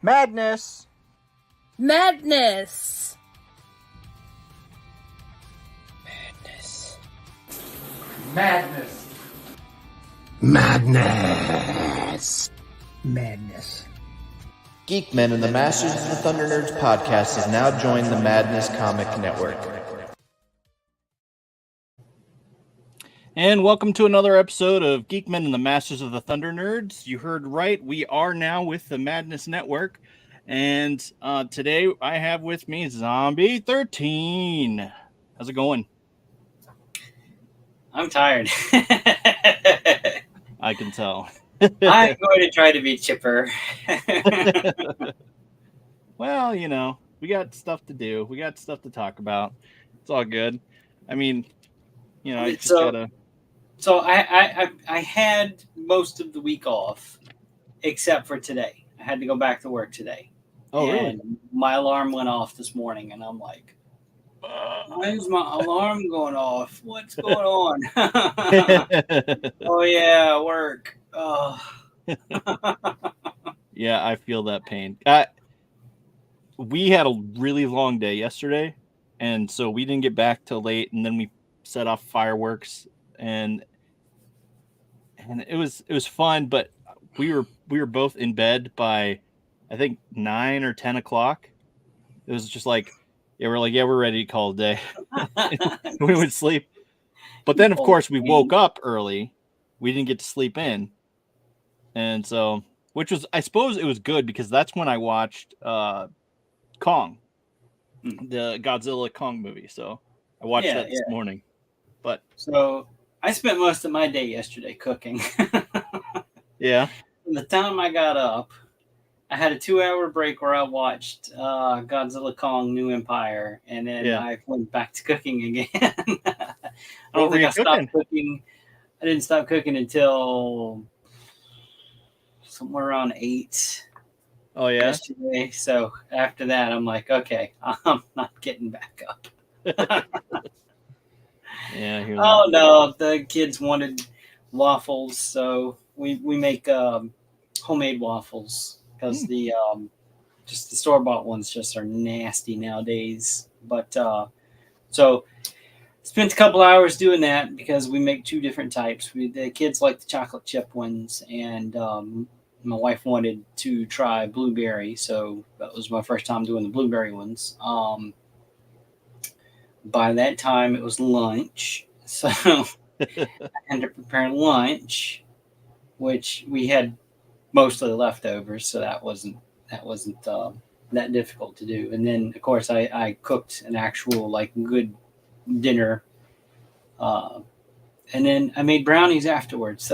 Madness! Madness! Madness. Madness. Madness. Madness. Geekmen and the Masters of the Thunder Nerds podcast has now joined the Madness Comic Network. And welcome to another episode of Geekmen and the Masters of the Thunder Nerds. You heard right. We are now with the Madness Network. And today I have with me Zombie 13. How's it going? I'm tired. I can tell. I'm going to try to be chipper. Well, you know, we got stuff to do. We got stuff to talk about. It's all good. I mean, you know, I just gotta... So I had most of the week off, except for today. I had to go back to work today. Oh, and really? My alarm went off this morning, and I'm like, why is my alarm going off? What's going on? Oh, yeah, work. Oh. Yeah, I feel that pain. We had a really long day yesterday, and so we didn't get back till late, and then we set off fireworks, and it was fun, but we were both in bed by I think 9 or 10 o'clock. It was just like, we're ready to call it a day. We would sleep. But then, of course, we woke up early. We didn't get to sleep in. And so, which was, I suppose it was good because that's when I watched Kong, the Godzilla Kong movie. So I watched that this morning. But so I spent most of my day yesterday cooking. Yeah. From the time I got up, I had a 2-hour break where I watched Godzilla Kong New Empire, and then I went back to cooking again. I don't think I stopped cooking. I didn't stop cooking until somewhere around 8. Oh, yeah? Yesterday. So after that, I'm like, okay, I'm not getting back up. Yeah. Oh, no, the kids wanted waffles, so we make homemade waffles. Because the store-bought ones just are nasty nowadays. But so spent a couple hours doing that because we make 2 different types. The kids like the chocolate chip ones, and my wife wanted to try blueberry, so that was my first time doing the blueberry ones. By that time, it was lunch, so I ended up preparing lunch, which we had mostly leftovers, so that wasn't that difficult to do. And then, of course, I cooked an actual good dinner, and then I made brownies afterwards.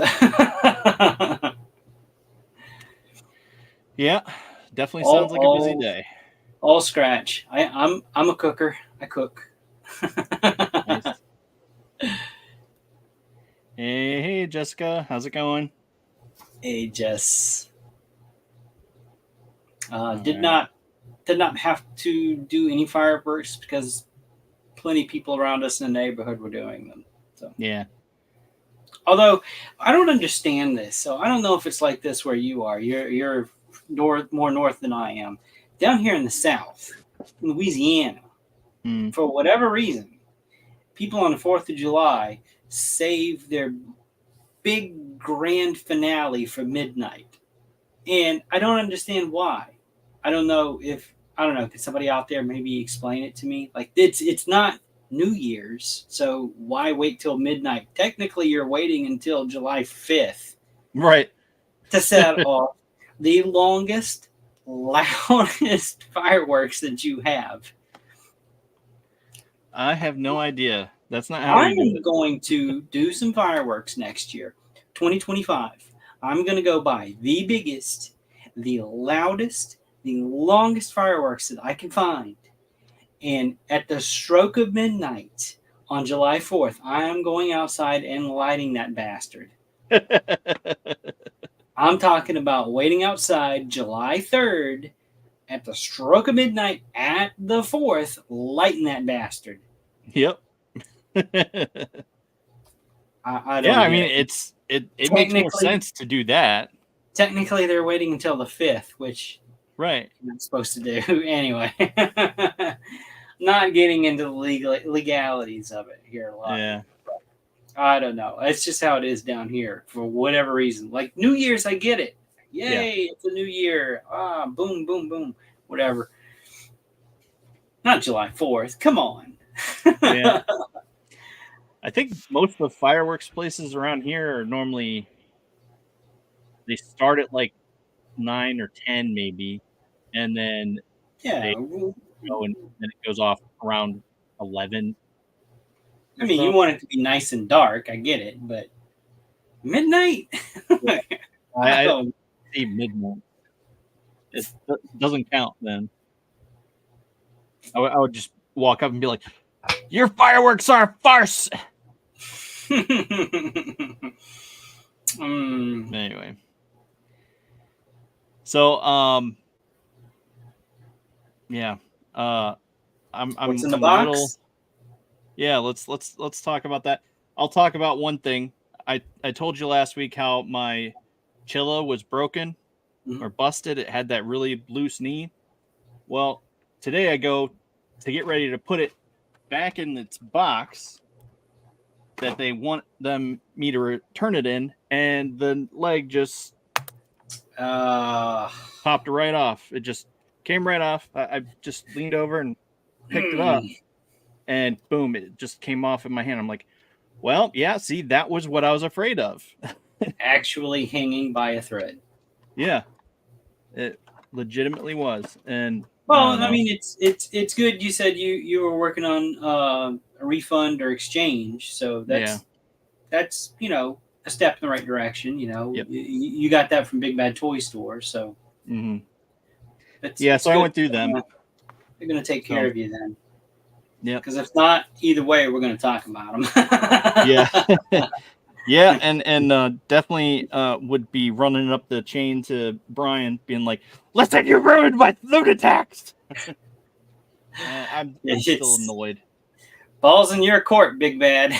Yeah, definitely sounds like a busy day. All scratch. I'm a cooker. I cook. Nice. Hey, Jessica, how's it going? Hey, Jess. Did not have to do any fireworks because plenty of people around us in the neighborhood were doing them. So yeah. Although I don't understand this, so I don't know if it's like this where you are. You're more north than I am. Down here in the South, in Louisiana, for whatever reason, people on the 4th of July save their big grand finale for midnight. And I don't understand why. I don't know. Could somebody out there maybe explain it to me? Like, it's not New Year's, so why wait till midnight? Technically, you're waiting until July 5th. Right. To set off the longest, loudest fireworks that you have. I have no idea. That's not how I'm going to do some fireworks next year, 2025. I'm going to go buy the biggest, the loudest, the longest fireworks that I can find. And at the stroke of midnight on July 4th, I am going outside and lighting that bastard. I'm talking about waiting outside July 3rd at the stroke of midnight at the 4th, lighting that bastard. Yep. I mean, it makes more sense to do that. Technically, they're waiting until the 5th, which Right. I'm supposed to do anyway. Not getting into the legalities of it here a lot. Yeah. I don't know. It's just how it is down here for whatever reason. Like New Year's, I get it. Yay, it's a new year. Boom, boom, boom. Whatever. Not July 4th. Come on. Yeah. I think most of the fireworks places around here are normally, they start at like 9 or 10 maybe, and then Yeah. they go and then it goes off around 11. I mean, you want it to be nice and dark. I get it, but midnight. I don't see midnight. It doesn't count then. I would just walk up and be like, "Your fireworks are a farce." Anyway, so yeah, I'm What's in the I'm box? Yeah, let's talk about that. I'll talk about one thing. I told you last week how my Chilla was broken or busted. It had that really loose knee. Well, today I go to get ready to put it back in its box that they want me to return it in, and the leg just popped right off. It just came right off. I just leaned over and picked it up, and boom, it just came off in my hand. I'm like, well, yeah, see, that was what I was afraid of. Actually hanging by a thread. Yeah, it legitimately was. And well, I mean, it's good. You said you were working on a refund or exchange, so that's a step in the right direction. Yep. You got that from Big Bad Toy Store, so so I went through them. They're going to take care of you then. Yeah, because if not, either way, we're going to talk about them. Yeah. Yeah, and definitely would be running up the chain to Brian, being like, "Listen, you ruined my Lunatics." I'm still annoyed. Balls in your court, Big Bad.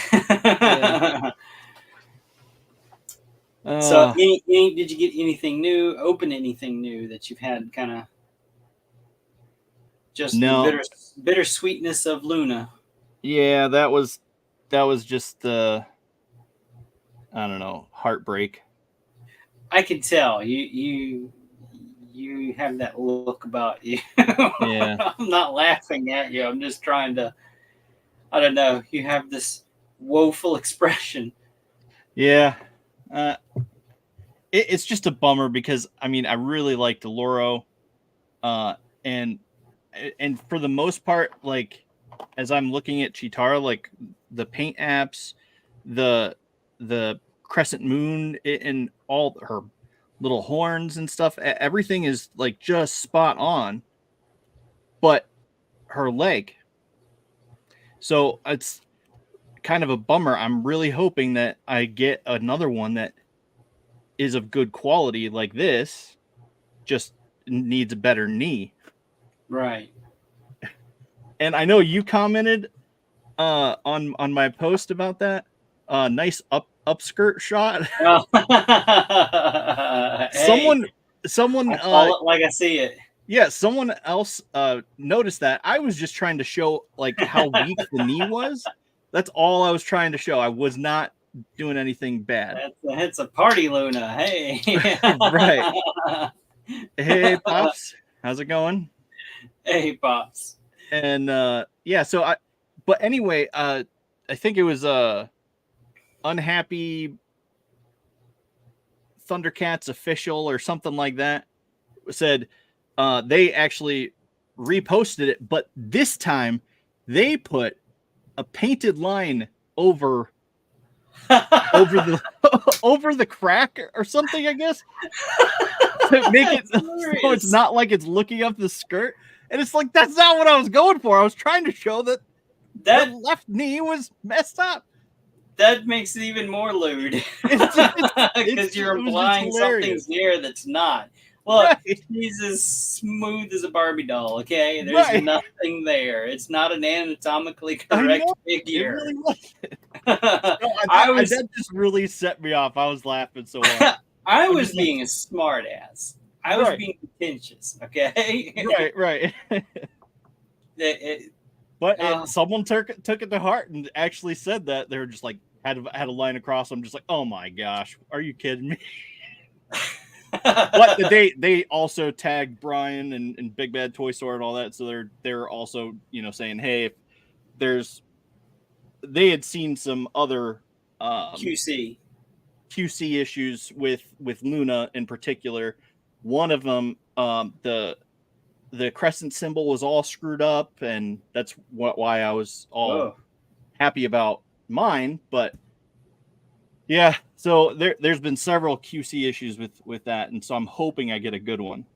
So, did you get anything new? Open anything new that you've had? Kind of just the bittersweetness of Luna. Yeah, that was just I don't know, heartbreak. I can tell you have that look about you. Yeah. I'm not laughing at you. I'm just trying to, I don't know. You have this woeful expression. Yeah. It's just a bummer because, I mean, I really liked Loro. And for the most part, like, as I'm looking at Chitara, like the paint apps, the crescent moon and all her little horns and stuff, everything is like just spot on, but her leg. So it's kind of a bummer. I'm really hoping that I get another one that is of good quality like this, just needs a better knee. Right. And I know you commented on my post about that. Nice upskirt shot. Someone I call it like I see it. Yeah, someone else noticed that. I was just trying to show like how weak the knee was. That's all I was trying to show. I was not doing anything bad. It's a party, Luna. Hey. Right. Hey, Pops. How's it going? Hey, Pops. And so but anyway, I think it was Unhappy Thundercats official or something like that said they actually reposted it, but this time they put a painted line over the crack or something, I guess, to make it so it's not like it's looking up the skirt. And it's like, that's not what I was going for. I was trying to show that the left knee was messed up. That makes it even more lewd. Because you're implying something's there that's not. Look, he's as smooth as a Barbie doll, okay? There's nothing there. It's not an anatomically correct figure. It really wasn't. That just really set me off. I was laughing so hard. I was being a smart ass. I was Right. being contentious, okay? Right. But someone took it to heart and actually said that. They were just like had a line across. I'm just like, oh my gosh, are you kidding me? But they also tagged Brian and Big Bad Toy Store and all that, so they're also saying, hey, if they had seen some other QC issues with Luna in particular. One of them, the crescent symbol was all screwed up, and that's why I was all happy about mine. But yeah, so there's been several QC issues with that, and so I'm hoping I get a good one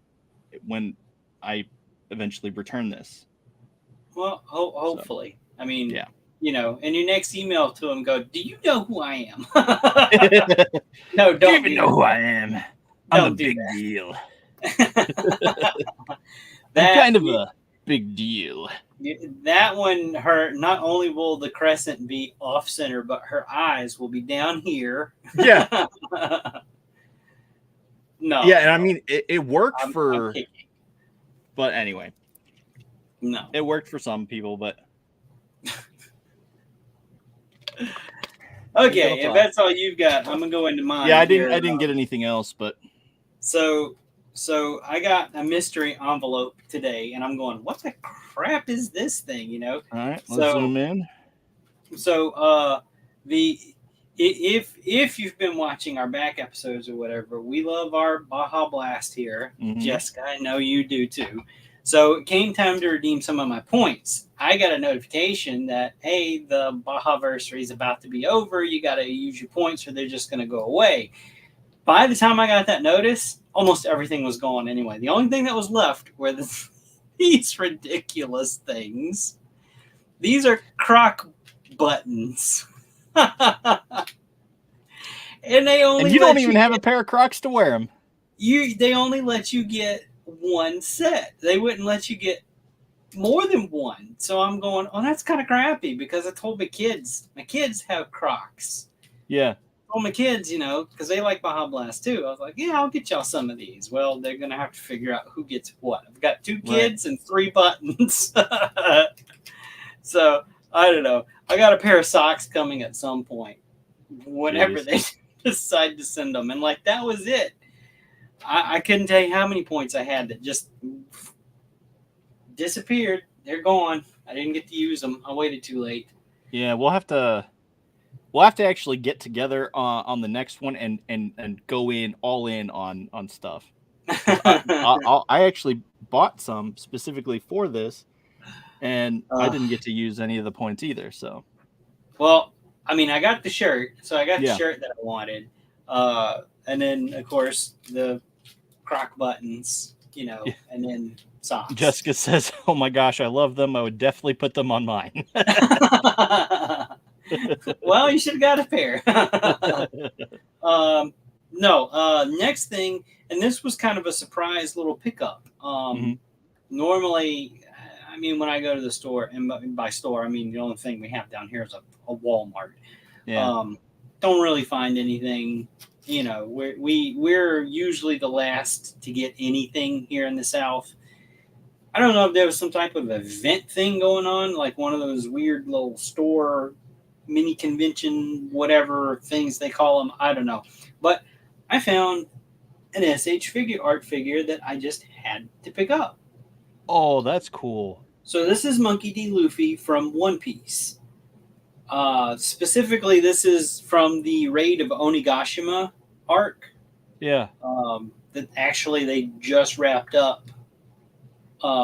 when I eventually return this. Well, hopefully. So, I mean, yeah. In your next email to him, go, do you know who I am? No, don't do you even know who I am. I'm a big deal. I'm kind of a big deal. That one, not only will the crescent be off center, but her eyes will be down here. Yeah. No. Yeah, and I mean it worked for. But anyway. No. It worked for some people, but. Okay, if that's all you've got, I'm gonna go into mine. Yeah, I didn't get anything else, but. So I got a mystery envelope today, and I'm going, what the crap is this thing? All right, let's zoom in. So if you've been watching our back episodes or whatever, we love our Baja Blast here. Mm-hmm. Jessica, I know you do too. So it came time to redeem some of my points. I got a notification that, hey, the Baja-versary is about to be over. You got to use your points or they're just going to go away. By the time I got that notice, almost everything was gone anyway. The only thing that was left were these ridiculous things. These are croc buttons. And you don't even have a pair of Crocs to wear them. They only let you get one set. They wouldn't let you get more than one. So I'm going, oh, that's kind of crappy, because I told my kids have Crocs. Yeah. I told my kids, because they like Baja Blast too. I was like, yeah, I'll get y'all some of these. Well, they're going to have to figure out who gets what. I've got 2 kids and 3 buttons. So I don't know. I got a pair of socks coming at some point, whenever they decide to send them. And that was it. I couldn't tell you how many points I had that just disappeared. They're gone. I didn't get to use them. I waited too late. Yeah, we'll have to actually get together on the next one and go all in on stuff. I actually bought some specifically for this, and I didn't get to use any of the points either. So, well, I mean, I got the shirt, so I got the shirt that I wanted, and then of course the Croc buttons, and then socks. Jessica says, "Oh my gosh, I love them. I would definitely put them on mine." Well, you should have got a pair. Next thing, and this was kind of a surprise little pickup. Normally, I mean, when I go to the store, and by store, I mean the only thing we have down here is a Walmart. Yeah. Don't really find anything. We're usually the last to get anything here in the South. I don't know if there was some type of event thing going on, like one of those weird little store mini convention, whatever things they call them. I don't know. But I found an SH art figure that I just had to pick up. Oh, that's cool. So this is Monkey D. Luffy from One Piece. Specifically, this is from the Raid of Onigashima arc. Yeah. That actually they just wrapped up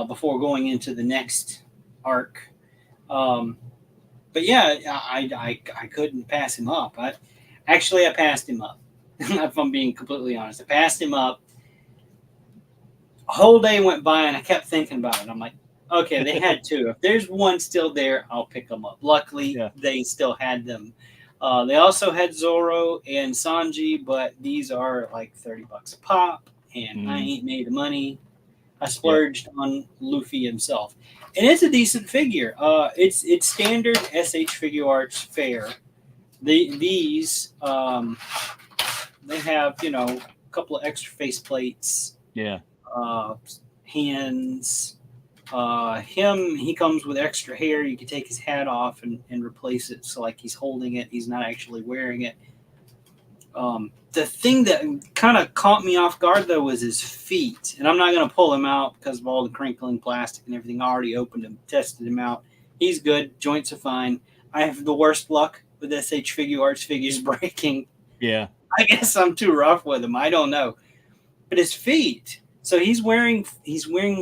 before going into the next arc. But yeah, I couldn't pass him up. I passed him up. If I'm being completely honest, I passed him up. A whole day went by and I kept thinking about it. I'm like, okay, they had 2. If there's one still there, I'll pick them up. Luckily, they still had them. They also had Zoro and Sanji, but these are like $30 a pop, and I ain't made the money. I splurged on Luffy himself, and it's a decent figure. It's standard SH Figure Arts fare. These they have a couple of extra face plates Yeah. Hands. He comes with extra hair. You can take his hat off and replace it. So like he's holding it. He's not actually wearing it. The thing that kind of caught me off guard though was his feet. And I'm not going to pull him out because of all the crinkling plastic and everything. I already opened him, tested him out. He's good. Joints are fine. I have the worst luck with SH Figure Arts figures breaking. Yeah. I guess I'm too rough with him. I don't know. But his feet. So he's wearing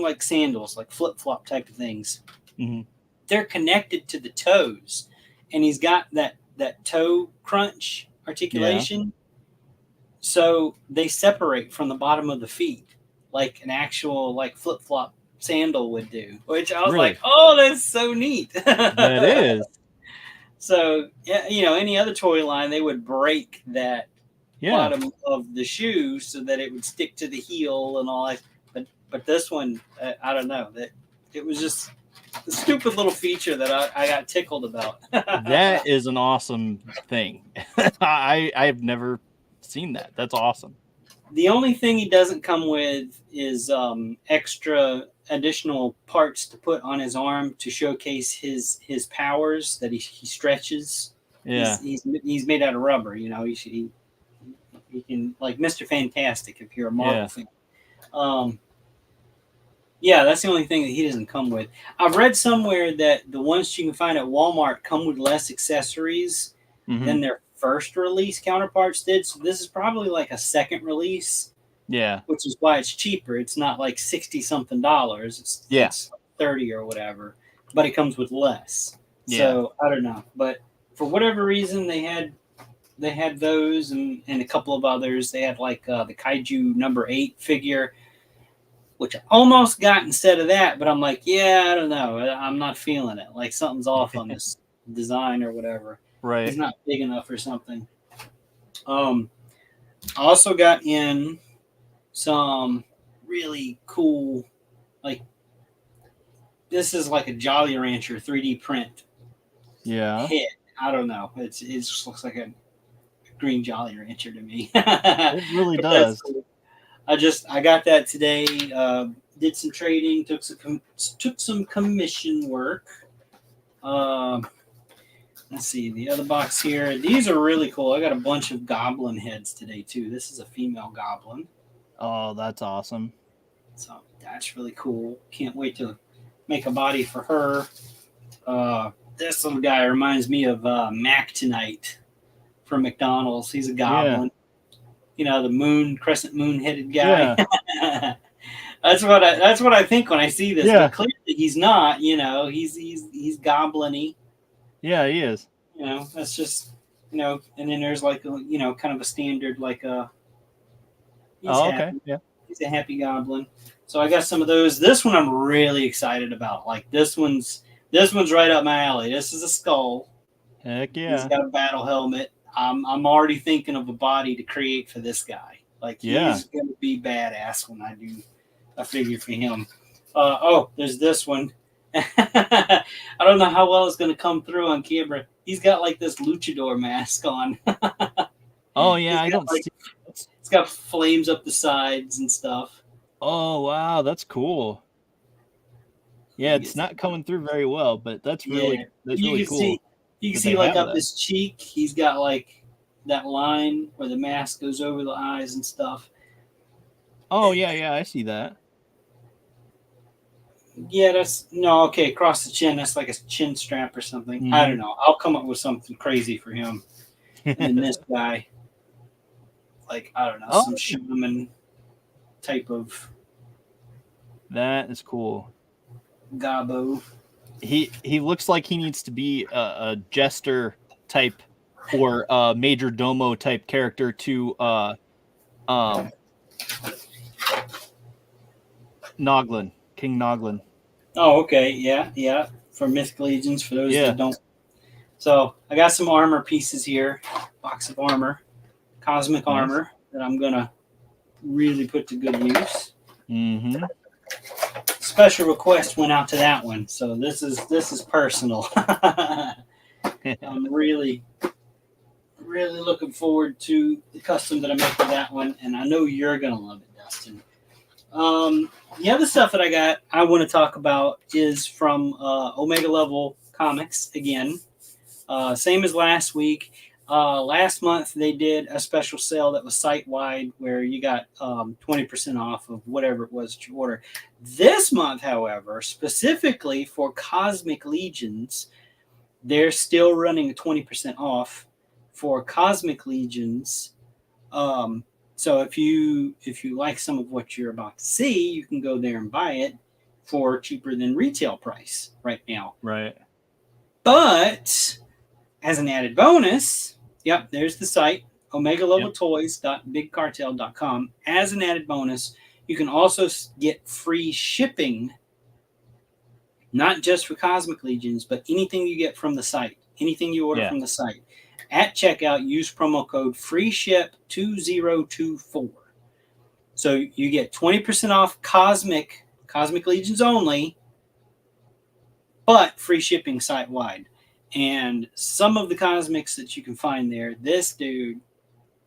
like sandals, like flip-flop type of things. Mm-hmm. They're connected to the toes. And he's got that toe crunch articulation. Yeah. So they separate from the bottom of the feet like an actual like flip-flop sandal would do. Which I was like, oh, that's so neat. That is. So, yeah, you know, any other toy line, they would break that bottom of the shoe so that it would stick to the heel and all that. But this one, I don't know. That it was just a stupid little feature that I got tickled about. That is an awesome thing. I've never seen that. That's awesome. The only thing he doesn't come with is extra additional parts to put on his arm to showcase his powers that he stretches. Yeah, he's made out of rubber. You know, he can, like Mr. Fantastic if you're a Marvel fan. Yeah, that's the only thing that he doesn't come with. I've read somewhere that the ones you can find at Walmart come with less accessories than their first release counterparts did. So this is probably like a second release. Yeah. Which is why it's cheaper. It's not like $60-something. It's 30 or whatever. But it comes with less. Yeah. So I don't know. But for whatever reason they had those and a couple of others. They had like the Kaiju number 8 figure, which I almost got instead of that, but I'm like, yeah, I don't know. I'm not feeling it. Like something's off on this design or whatever. Right. It's not big enough or something. I also got in some really cool, like, this is like a Jolly Rancher 3D print. Yeah. Head. I don't know. It just looks like a green Jolly Rancher to me. It really does. Cool. I got that today. Did some trading. Took some commission work. Let's see the other box here. These are really cool. I got a bunch of goblin heads today too. This is a female goblin. Oh, that's awesome. So that's really cool. Can't wait to make a body for her. This little guy reminds me of Mac Tonight from McDonald's. He's a goblin. Yeah. You know, the crescent moon headed guy. Yeah. That's what I think when I see this. Yeah. But clearly he's not, you know, he's goblin-y. Yeah, he is. You know, that's just, you know, and then there's like a, you know, kind of a standard like a okay. Yeah. He's a happy goblin. So I got some of those. This one I'm really excited about. Like this one's right up my alley. This is a skull. Heck yeah. He's got a battle helmet. I'm already thinking of a body to create for this guy. Like he's gonna be badass when I do a figure for him. There's this one. I don't know how well it's gonna come through on camera. He's got like this luchador mask on. Oh yeah, I don't see. It's got flames up the sides and stuff. Oh wow, that's cool. Yeah, it's not coming through very well, but that's really cool. You can see like up his cheek, he's got like that line where the mask goes over the eyes and stuff. Oh yeah, I see that. Yeah, across the chin, that's like a chin strap or something. Mm-hmm. I don't know. I'll come up with something crazy for him. And this guy, like, I don't know, some shaman type of. That is cool. Gabo. He looks like he needs to be a jester type or a major domo type character to Noglin, King Noglin. Oh, okay, yeah. For Mythic Legions, for those that don't. So I got some armor pieces here, box of armor, cosmic armor that I'm gonna really put to good use. Mm-hmm. Special request went out to that one, so this is personal. I'm really looking forward to the custom that I make for that one, and I know you're gonna love it, Dustin. The other stuff that I want to talk about is from Omega Level Comics again. Same as last week. Last month they did a special sale that was site-wide where you got 20% off of whatever it was that you order. This month, however, specifically for Cosmic Legions, they're still running a 20% off for Cosmic Legions. So if you like some of what you're about to see, you can go there and buy it for cheaper than retail price right now. Right. But as an added bonus, yep, there's the site, omegaleveltoys.bigcartel.com. As an added bonus, you can also get free shipping, not just for Cosmic Legions, but anything you get from the site, anything you order from the site. At checkout, use promo code FREESHIP2024. So you get 20% off Cosmic Legions only, but free shipping site-wide. And some of the Cosmics that you can find there, this dude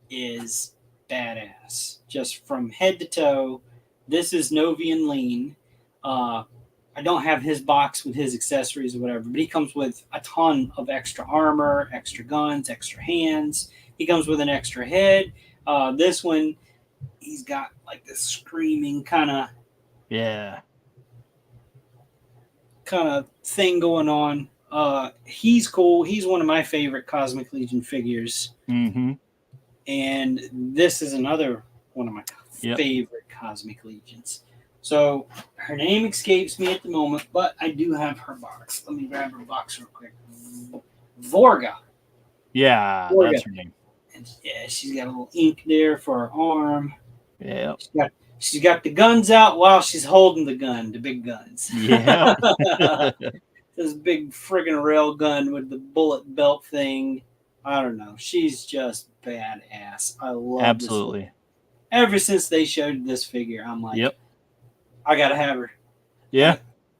is badass. Just from head to toe. This is Novian Lean. I don't have his box with his accessories or whatever, but he comes with a ton of extra armor, extra guns, extra hands. He comes with an extra head. This one, he's got like this screaming kind of thing going on. He's cool. He's one of my favorite Cosmic Legion figures. Mm-hmm. And this is another one of my favorite Cosmic Legions. So her name escapes me at the moment, but I do have her box. Let me grab her box real quick. Vorga. Yeah, Vorga. That's her name. And yeah, she's got a little ink there for her arm. Yeah. She's got the guns out while she's holding the gun, the big guns. Yeah. This big friggin' rail gun with the bullet belt thing. I don't know. She's just badass. I love Absolutely. This. Ever since they showed this figure, I'm like, I gotta have her. Yeah.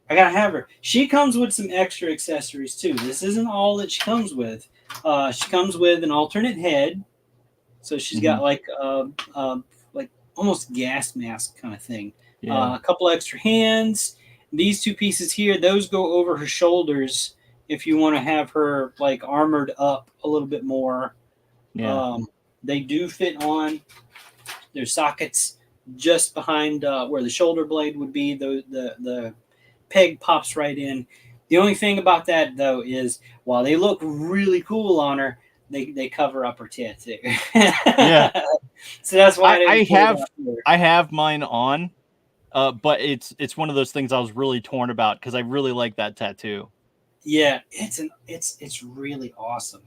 I gotta have her. She comes with some extra accessories too. This isn't all that she comes with. She comes with an alternate head. So she's got like almost gas mask kind of thing. Yeah. A couple extra hands. These two pieces here, those go over her shoulders if you want to have her like armored up a little bit more. Yeah. They do fit on. There's sockets just behind where the shoulder blade would be. The peg pops right in. The only thing about that, though, is while they look really cool on her, they cover up her tattoo. Yeah. So that's why I have mine on, but it's one of those things I was really torn about because I really like that tattoo. Yeah, it's really awesome.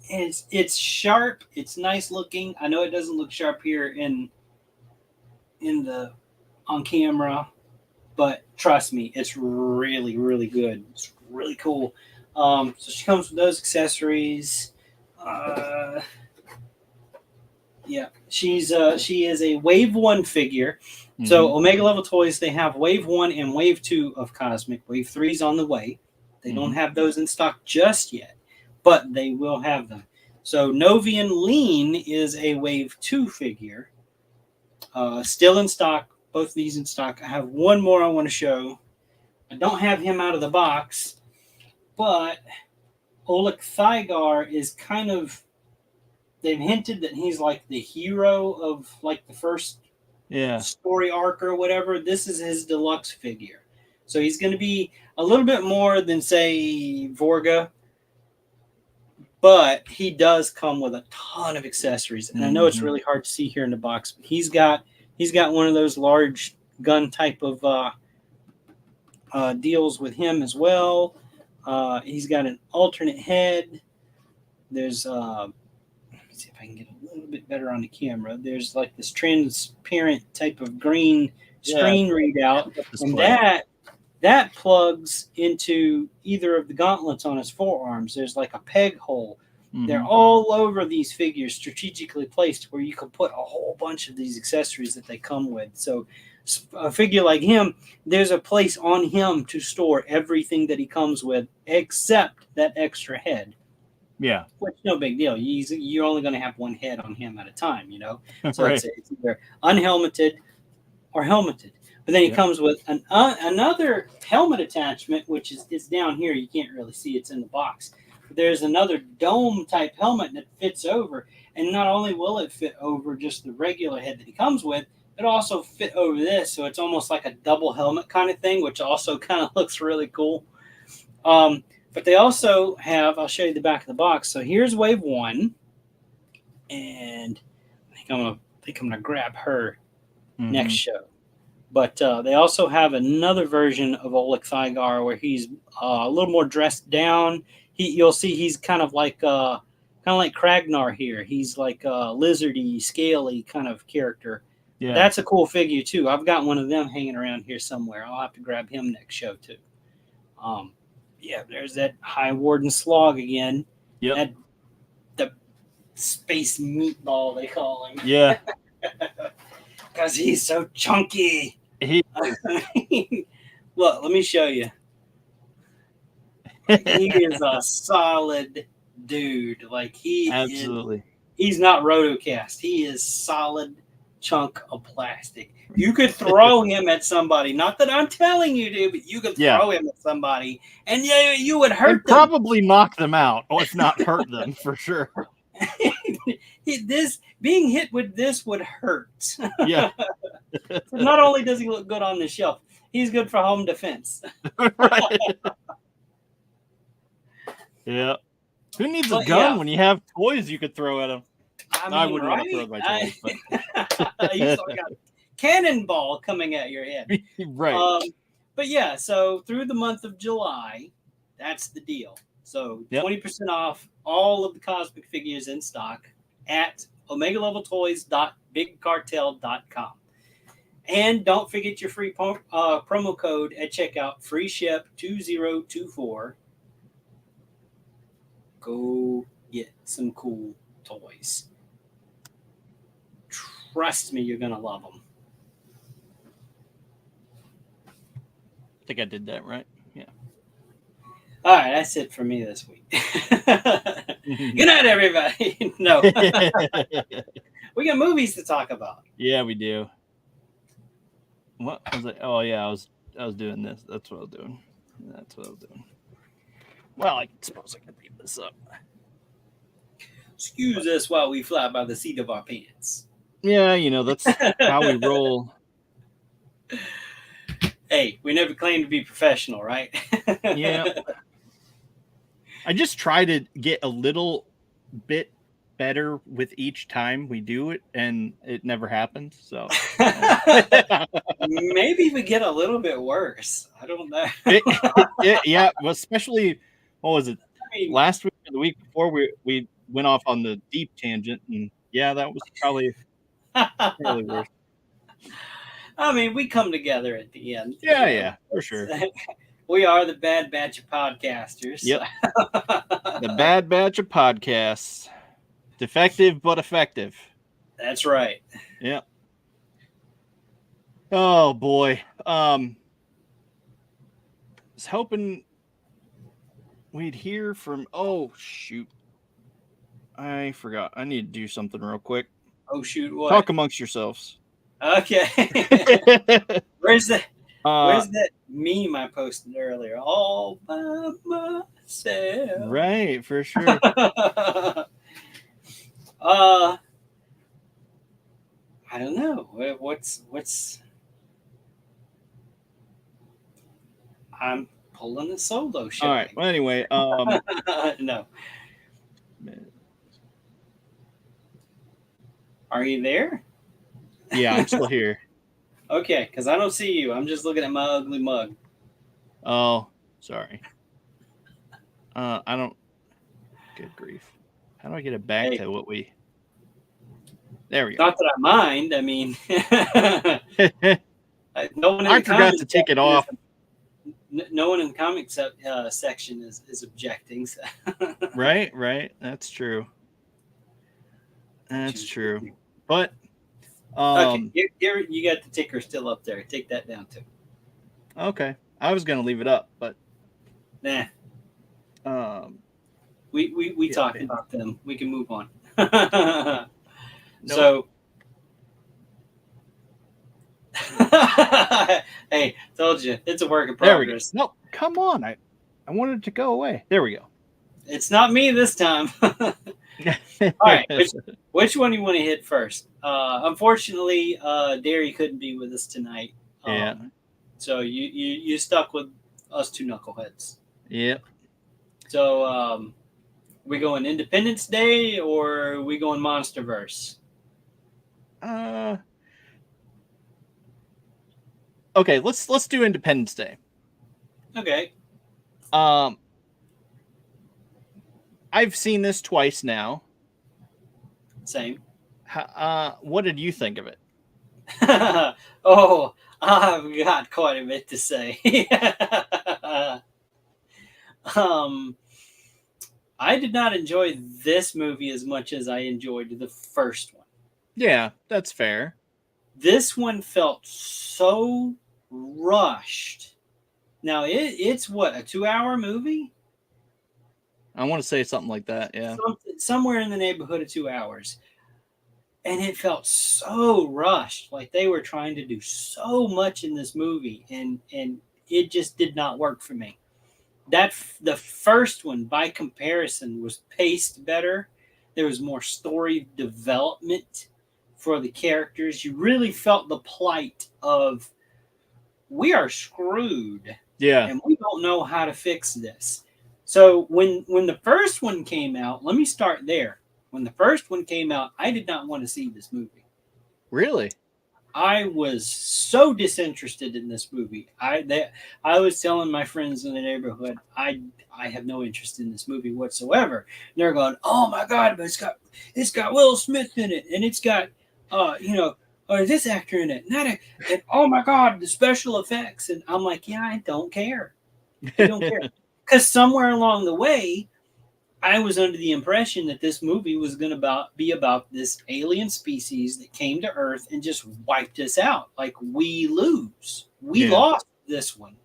It's sharp. It's nice looking. I know it doesn't look sharp here on camera, but trust me, it's really, really good. It's really cool. So she comes with those accessories. She is a Wave 1 figure. Mm-hmm. So Omega Level Toys, they have Wave 1 and Wave 2 of Cosmic. Wave 3 is on the way. They don't have those in stock just yet, but they will have them. So Novian Lean is a Wave 2 figure. Still in stock. Both of these in stock. I have one more I want to show. I don't have him out of the box, but Oleg Thygar is kind of... They've hinted that he's like the hero of like the first story arc or whatever. This is his deluxe figure. So he's going to be a little bit more than, say, Vorga. But he does come with a ton of accessories. And I know it's really hard to see here in the box. But he's got one of those large gun type of deals with him as well. He's got an alternate head. There's... let's see if I can get a little bit better on the camera. There's like this transparent type of green screen readout. And that plugs into either of the gauntlets on his forearms. There's like a peg hole. Mm-hmm. They're all over these figures, strategically placed where you can put a whole bunch of these accessories that they come with. So a figure like him, there's a place on him to store everything that he comes with except that extra head. Yeah. Which no big deal. You're only going to have one head on him at a time, you know? So right. It's either unhelmeted or helmeted. But then he comes with another helmet attachment, which is down here. You can't really see it's in the box. But there's another dome type helmet that fits over. And not only will it fit over just the regular head that he comes with, it also fit over this. So it's almost like a double helmet kind of thing, which also kind of looks really cool. But they also have, I'll show you the back of the box. So here's wave 1. And I think I'm going to grab her next show. But they also have another version of Oleg Thygar where he's a little more dressed down. You'll see he's kind of like Kragnar here. He's like a lizardy, scaly kind of character. Yeah. That's a cool figure too. I've got one of them hanging around here somewhere. I'll have to grab him next show too. Yeah, there's that High Warden Slog again. Yep. The space meatball they call him. Yeah. Because he's so chunky. Look, let me show you. He is a solid dude. Like absolutely. He's not rotocast. He is solid chunk of plastic. You could throw him at somebody. Not that I'm telling you to, but you could throw him at somebody, and you would hurt them. Probably knock them out, or if not hurt them for sure. Being hit with this would hurt. Yeah. So not only does he look good on the shelf, he's good for home defense. Right. Yeah. Who needs a gun when you have toys you could throw at him? I wouldn't want to throw my toys. But. You still got a cannonball coming at your head. Right. But yeah, so through the month of July, that's the deal. So 20% off all of the Cosmic figures in stock at omegaleveltoys.bigcartel.com. And don't forget your free promo code at checkout, free ship 2024. Go get some cool toys. Trust me, you're going to love them. I think I did that right. Yeah. All right, that's it for me this week. Good night, everybody. No. We got movies to talk about. Yeah, we do. What was it? Oh yeah, I was doing this. That's what I was doing. Well, I suppose I can leave this up. Excuse us while we fly by the seat of our pants. Yeah, that's how we roll. Hey, we never claimed to be professional, right? Yeah. I just try to get a little bit better with each time we do it, and it never happens. So maybe we get a little bit worse. I don't know. Yeah, well, especially what was it? Last week or the week before we went off on the deep tangent, and yeah, that was probably worse. I mean, we come together at the end. Yeah, for sure. We are the Bad Batch of podcasters. Yep. The Bad Batch of podcasts. Defective but effective. That's right. Yep. Oh boy. Was hoping we'd hear from shoot. I forgot. I need to do something real quick. Oh shoot, what? Talk amongst yourselves. Okay. Where's that meme I posted earlier? All by myself. Right, for sure. I don't know. What's I'm pulling a solo show. All right. Well, anyway, no. Are you there? Yeah, I'm still here. Okay, because I don't see you. I'm just looking at my ugly mug. Oh, sorry. I don't. Good grief. How do I get it back to what we... There we go. Not that I mind. I mean... no one in I forgot to take it off. No one in the comics section is objecting. So. Right. That's true. That's true. But... okay, you got the ticker still up there. Take that down, too. Okay. I was going to leave it up, but... Nah. We talked about them. We can move on. So Hey, told you it's a work in There we go. progress. No, come on. I wanted it to go away. There we go. It's not me this time. All right, which one do you want to hit first? Unfortunately, Derry couldn't be with us tonight. Yeah. So you stuck with us two knuckleheads. Yep. So we going Independence Day or we going Monsterverse? Okay, let's do Independence Day. Okay. I've seen this twice now. Same. What did you think of it? Oh, I've got quite a bit to say. I did not enjoy this movie as much as I enjoyed the first one. Yeah, that's fair. This one felt so rushed. Now, it's what, a 2-hour movie? I want to say something like that, yeah. Somewhere in the neighborhood of 2 hours. And it felt so rushed. Like they were trying to do so much in this movie. And it just did not work for me. The first one, by comparison, was paced better. There was more story development for the characters. You really felt the plight of, we are screwed. Yeah. And we don't know how to fix this. So when the first one came out, let me start there. When the first one came out, I did not want to see this movie. Really? I was so disinterested in this movie. I was telling my friends in the neighborhood, I have no interest in this movie whatsoever. And they're going, "Oh my God, but it's got Will Smith in it, and it's got this actor in it, and oh my God, the special effects." And I'm like, yeah, I don't care. I don't care. Because somewhere along the way, I was under the impression that this movie was going to be about this alien species that came to Earth and just wiped us out. Like, we lose. We lost this one.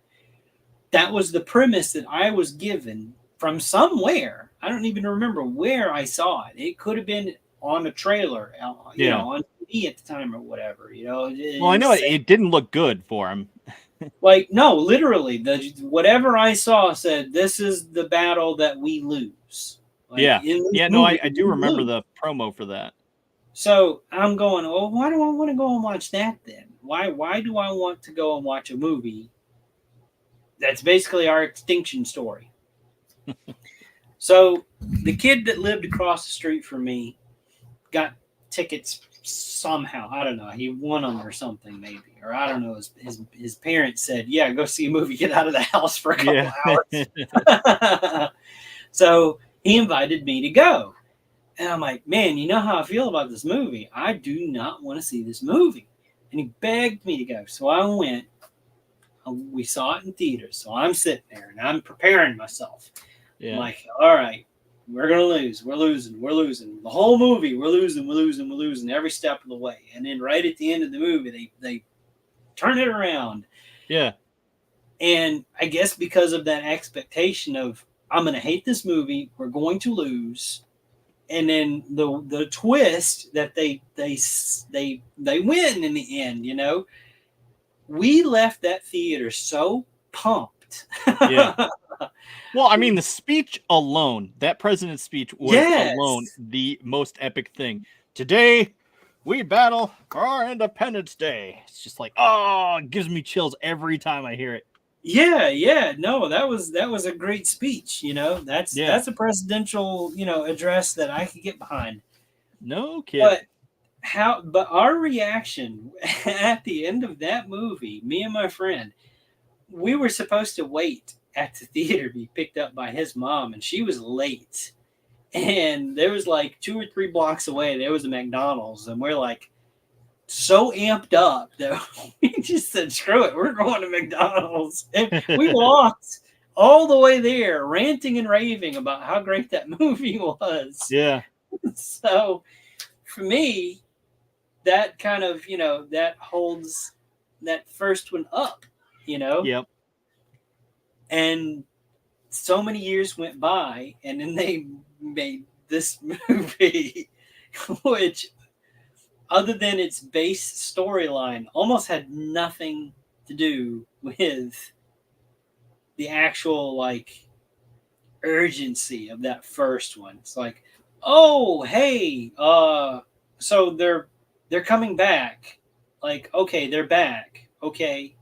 That was the premise that I was given from somewhere. I don't even remember where I saw it. It could have been on a trailer, on TV at the time or whatever. Well, I know it didn't look good for him. Like, no, literally, whatever I saw said, this is the battle that we lose. Like, I do remember the promo for that. So I'm going, well, why do I want to go and watch that then? Why do I want to go and watch a movie that's basically our extinction story? So the kid that lived across the street from me got tickets somehow. I don't know. He won them or something, maybe. Or I don't know. His parents said, yeah, go see a movie, get out of the house for a couple hours. So he invited me to go. And I'm like, man, you know how I feel about this movie. I do not want to see this movie. And he begged me to go. So I went. We saw it in theaters. So I'm sitting there and I'm preparing myself. Yeah. I'm like, all right, we're going to lose. We're losing. The whole movie, we're losing every step of the way. And then right at the end of the movie, they turn it around. Yeah. And I guess because of that expectation of, I'm going to hate this movie, we're going to lose. And then the twist that they win in the end, we left that theater so pumped. Yeah. Well, I mean, the speech alone, that president's speech was alone the most epic thing. Today, we battle for our Independence Day. It's just like, it gives me chills every time I hear it. Yeah. No, that was a great speech. That's a presidential, address that I could get behind. No kidding. But our reaction at the end of that movie, me and my friend, we were supposed to wait at the theater to be picked up by his mom, and she was late. And there was like 2 or 3 blocks away, there was a McDonald's, and we're like so amped up that we just said, screw it, we're going to McDonald's. And we walked all the way there, ranting and raving about how great that movie was. Yeah. So for me, that kind of, that holds that first one up, Yep. And so many years went by, and then they made this movie, which other than its base storyline, almost had nothing to do with the actual like urgency of that first one. It's like, oh hey, so they're coming back. Like, okay, they're back. Okay.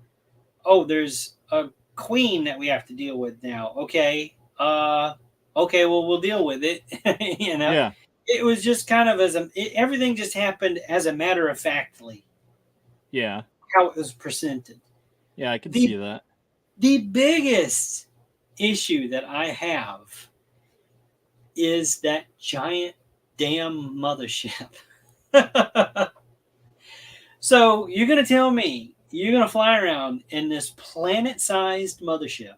Oh, there's a queen that we have to deal with now. Okay. Okay, well we'll deal with it. You know? Yeah. It was just kind of everything just happened as a matter of factly. Yeah. How it was presented. Yeah, I can see that. The biggest issue that I have is that giant damn mothership. So you're going to tell me you're going to fly around in this planet-sized mothership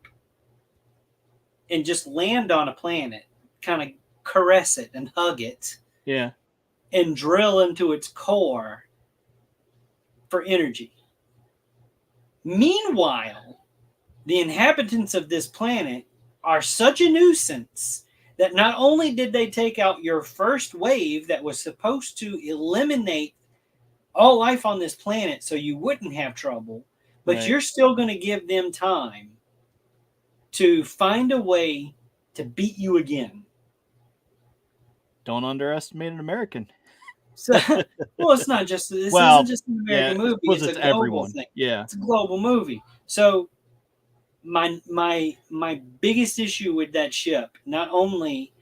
and just land on a planet, kind of caress it and hug it, Yeah. and drill into its core for energy. Meanwhile, the inhabitants of this planet are such a nuisance that not only did they take out your first wave that was supposed to eliminate all life on this planet so you wouldn't have trouble, but Right. you're still going to give them time to find a way to beat you again. Don't underestimate an American. So, well, it's not just this. Well, isn't just an American yeah, movie. suppose It's it's a global everyone. thing. Yeah. It's a global movie. So my biggest issue with that ship, not only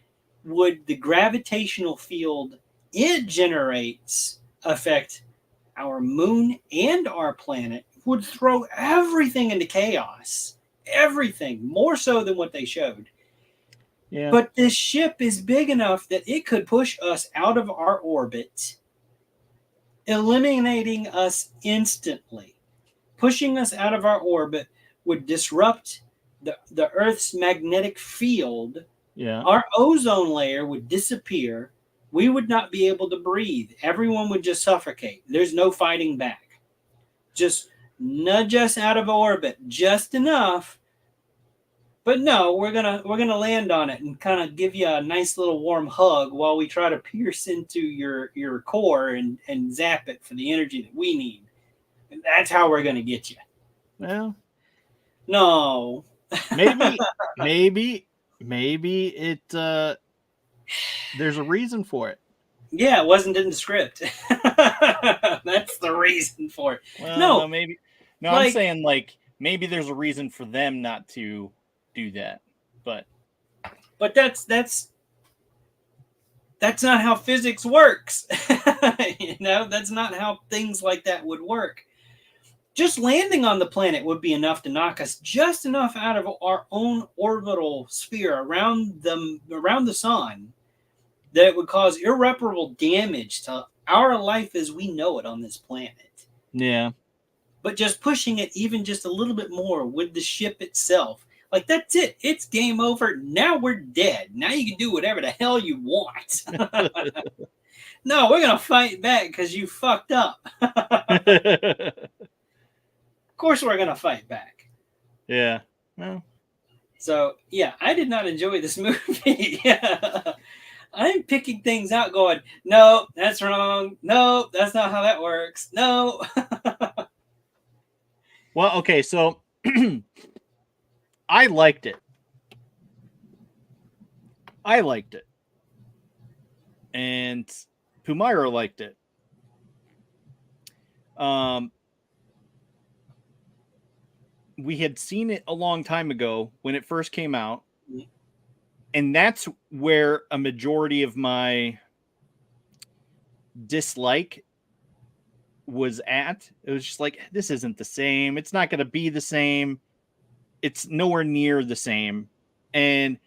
would the gravitational field it generates affect our moon and our planet, would throw everything into chaos. Everything, more so than what they showed. Yeah. But this ship is big enough that it could push us out of our orbit, eliminating us instantly. Pushing us out of our orbit would disrupt the Earth's magnetic field. Yeah. Our ozone layer would disappear. We would not be able to breathe. Everyone would just suffocate. There's no fighting back. Just nudge us out of orbit just enough. But no, we're gonna land on it and kind of give you a nice little warm hug while we try to pierce into your core and zap it for the energy that we need. And that's how we're gonna get you. Well, No. maybe it there's a reason for it. Yeah, it wasn't in the script. That's the reason for it. Well, No, maybe. No, like- I'm saying like maybe there's a reason for them not to do that. But that's not how physics works. That's not how things like that would work. Just landing on the planet would be enough to knock us just enough out of our own orbital sphere around the sun that it would cause irreparable damage to our life as we know it on this planet. yeah. But just pushing it even just a little bit more with the ship itself, like that's it. It's game over. Now we're dead. Now you can do whatever the hell you want. No, we're gonna fight back because you fucked up. Of course, we're gonna fight back. Yeah. Well, So yeah, I did not enjoy this movie. I'm picking things out, going, no, that's wrong. No, that's not how that works. No. well, okay, so I liked it. And Pumira liked it. We had seen it a long time ago when it first came out. And that's where a majority of my dislike was at. It was just like, this isn't the same. It's not going to be the same. It's nowhere near the same. And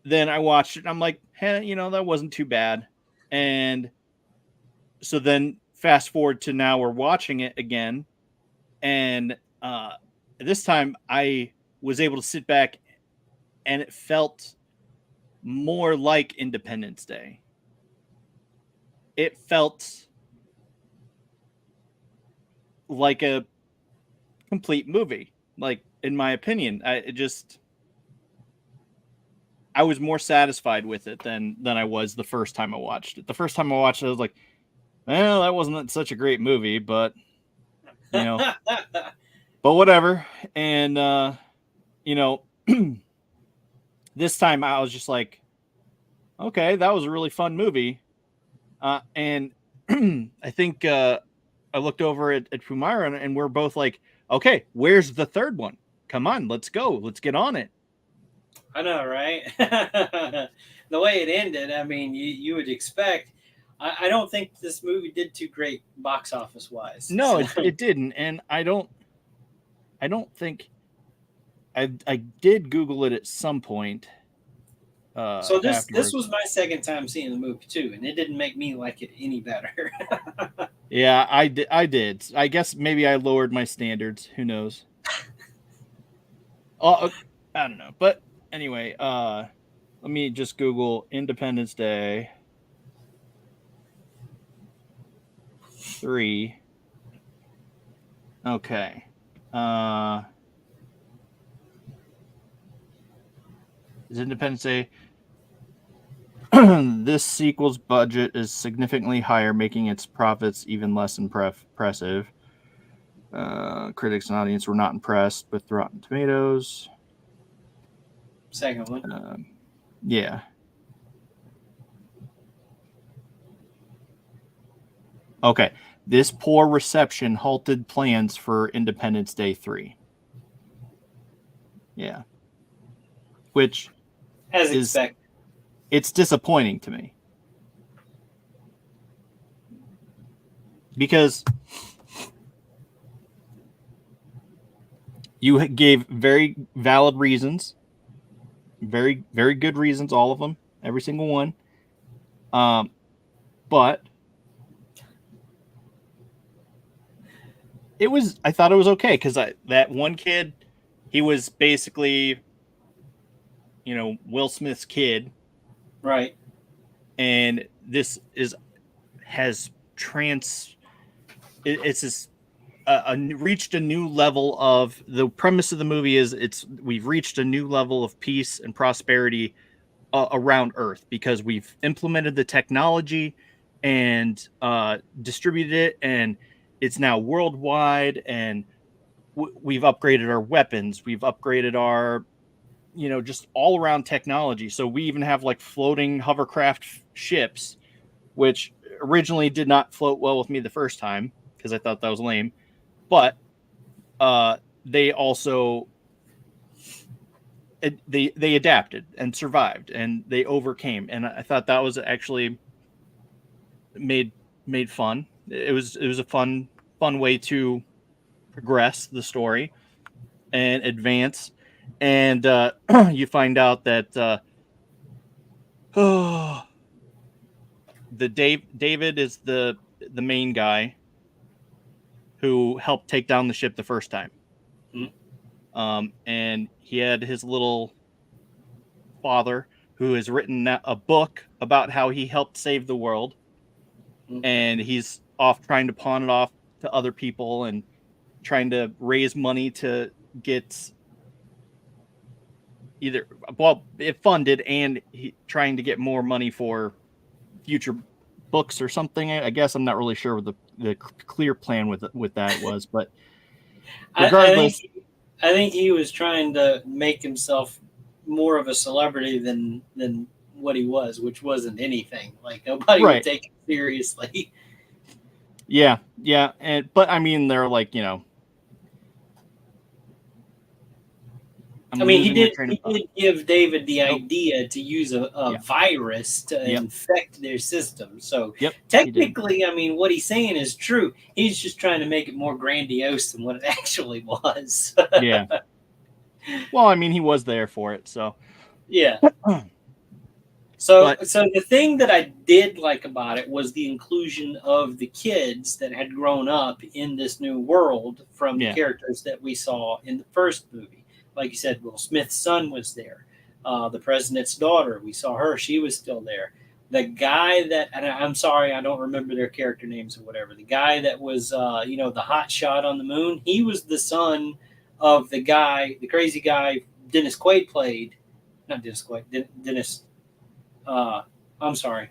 then I watched it and I'm like, hey, that wasn't too bad. And so then fast forward to now we're watching it again. And this time I was able to sit back and it felt more like Independence Day. It felt like a complete movie, like in my opinion. I was more satisfied with it than I was the first time I watched it. The first time I watched it, I was like, well, that wasn't such a great movie, but but whatever. And this time I was just like, okay, that was a really fun movie. And I think I looked over at Pumara and we're both like, okay, where's the third one? Come on, let's go. Let's get on it. I know, right? The way it ended, I mean, you would expect. I don't think this movie did too great box office wise. No, it didn't. And I don't think I did Google it at some point. So this was my second time seeing the movie too, and it didn't make me like it any better. Yeah, I did. I guess maybe I lowered my standards. Who knows? I don't know. But anyway, let me just Google Independence Day 3. Okay. Is Independence Day? This sequel's budget is significantly higher, making its profits even less impressive. Critics and audience were not impressed with Rotten Tomatoes. Second one. Yeah. Okay. This poor reception halted plans for Independence Day 3. Yeah. Which As expected. It's disappointing to me. Because you gave very valid reasons. Very, very good reasons, all of them. Every single one. But I thought it was okay because that one kid, he was basically, Will Smith's kid. Right. And this has reached a new level of, the premise of the movie is we've reached a new level of peace and prosperity around Earth because we've implemented the technology and distributed it, and it's now worldwide, and we've upgraded our weapons, we've upgraded our just all around technology. So we even have like floating hovercraft ships, which originally did not float well with me the first time because I thought that was lame. But they also they adapted and survived and they overcame. And I thought that was actually made fun. It was a fun way to progress the story and advance. And you find out that David is the main guy who helped take down the ship the first time. Mm-hmm. And he had his little father who has written a book about how he helped save the world. Mm-hmm. And he's off trying to pawn it off to other people and trying to raise money to get it funded, and trying to get more money for future books or something. I guess I'm not really sure what the clear plan with that was, but regardless, I think he was trying to make himself more of a celebrity than what he was, which wasn't anything. Like nobody would take him seriously. Yeah, but I mean, they're like, he did give David the idea to use a virus to infect their system. So technically, I mean, what he's saying is true. He's just trying to make it more grandiose than what it actually was. Yeah. Well, I mean, he was there for it, so. Yeah. So the thing that I did like about it was the inclusion of the kids that had grown up in this new world from the characters that we saw in the first movie. Like you said, Will Smith's son was there. The president's daughter, we saw her. She was still there. The guy that, and I'm sorry, I don't remember their character names or whatever. The guy that was, the hot shot on the moon, he was the son of the crazy guy Dennis Quaid played. Not Dennis Quaid, Dennis, I'm sorry.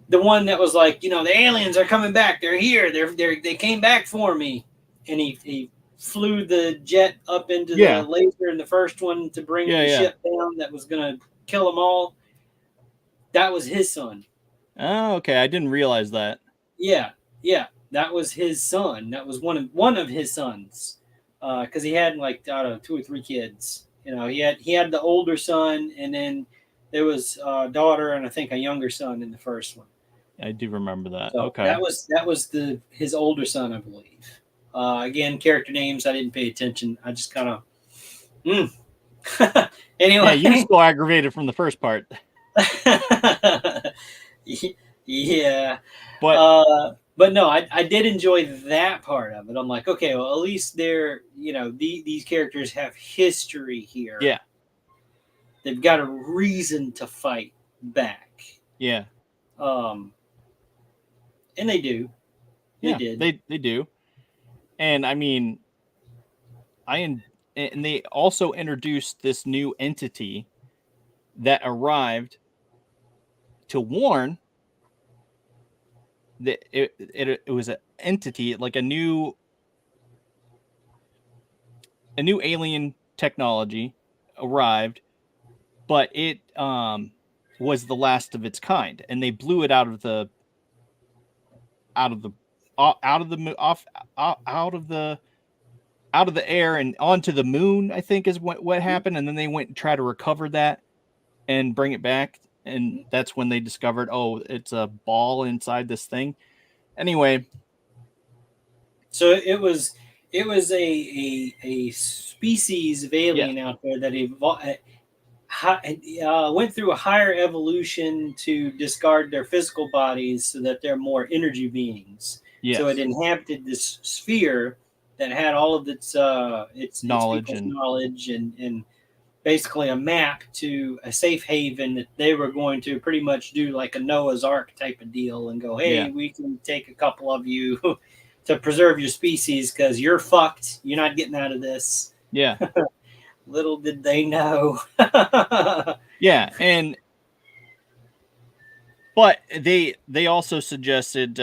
the one that was like, the aliens are coming back. They're here. They came back for me. And he flew the jet up into the laser in the first one to bring the ship down that was going to kill them all. That was his son. Oh, okay. I didn't realize that. Yeah. That was his son. That was one of his sons. Because he had like, I don't know, 2 or 3 kids. He had the older son, and then there was a daughter and I think a younger son in the first one. I do remember that. So okay. That was his older son, I believe. Again, character names, I didn't pay attention. I just kind of, anyway. Yeah, you're still aggravated from the first part. Yeah. But no, I did enjoy that part of it. I'm like, okay, well, at least they're, these characters have history here. Yeah. They've got a reason to fight back. Yeah. And they do. They do. And I mean, and they also introduced this new entity that arrived to warn that it was an entity, like a new alien technology arrived, but it was the last of its kind, and they blew it out of the air and onto the moon, I think is what happened. And then they went and tried to recover that and bring it back. And that's when they discovered, oh, it's a ball inside this thing. Anyway. So it was a species of alien out there that went through a higher evolution to discard their physical bodies so that they're more energy beings. Yes. So it inhabited this sphere that had all of its knowledge and basically a map to a safe haven that they were going to pretty much do like a Noah's Ark type of deal and go, hey, we can take a couple of you to preserve your species because you're fucked. You're not getting out of this. Yeah. Little did they know. Yeah, but they also suggested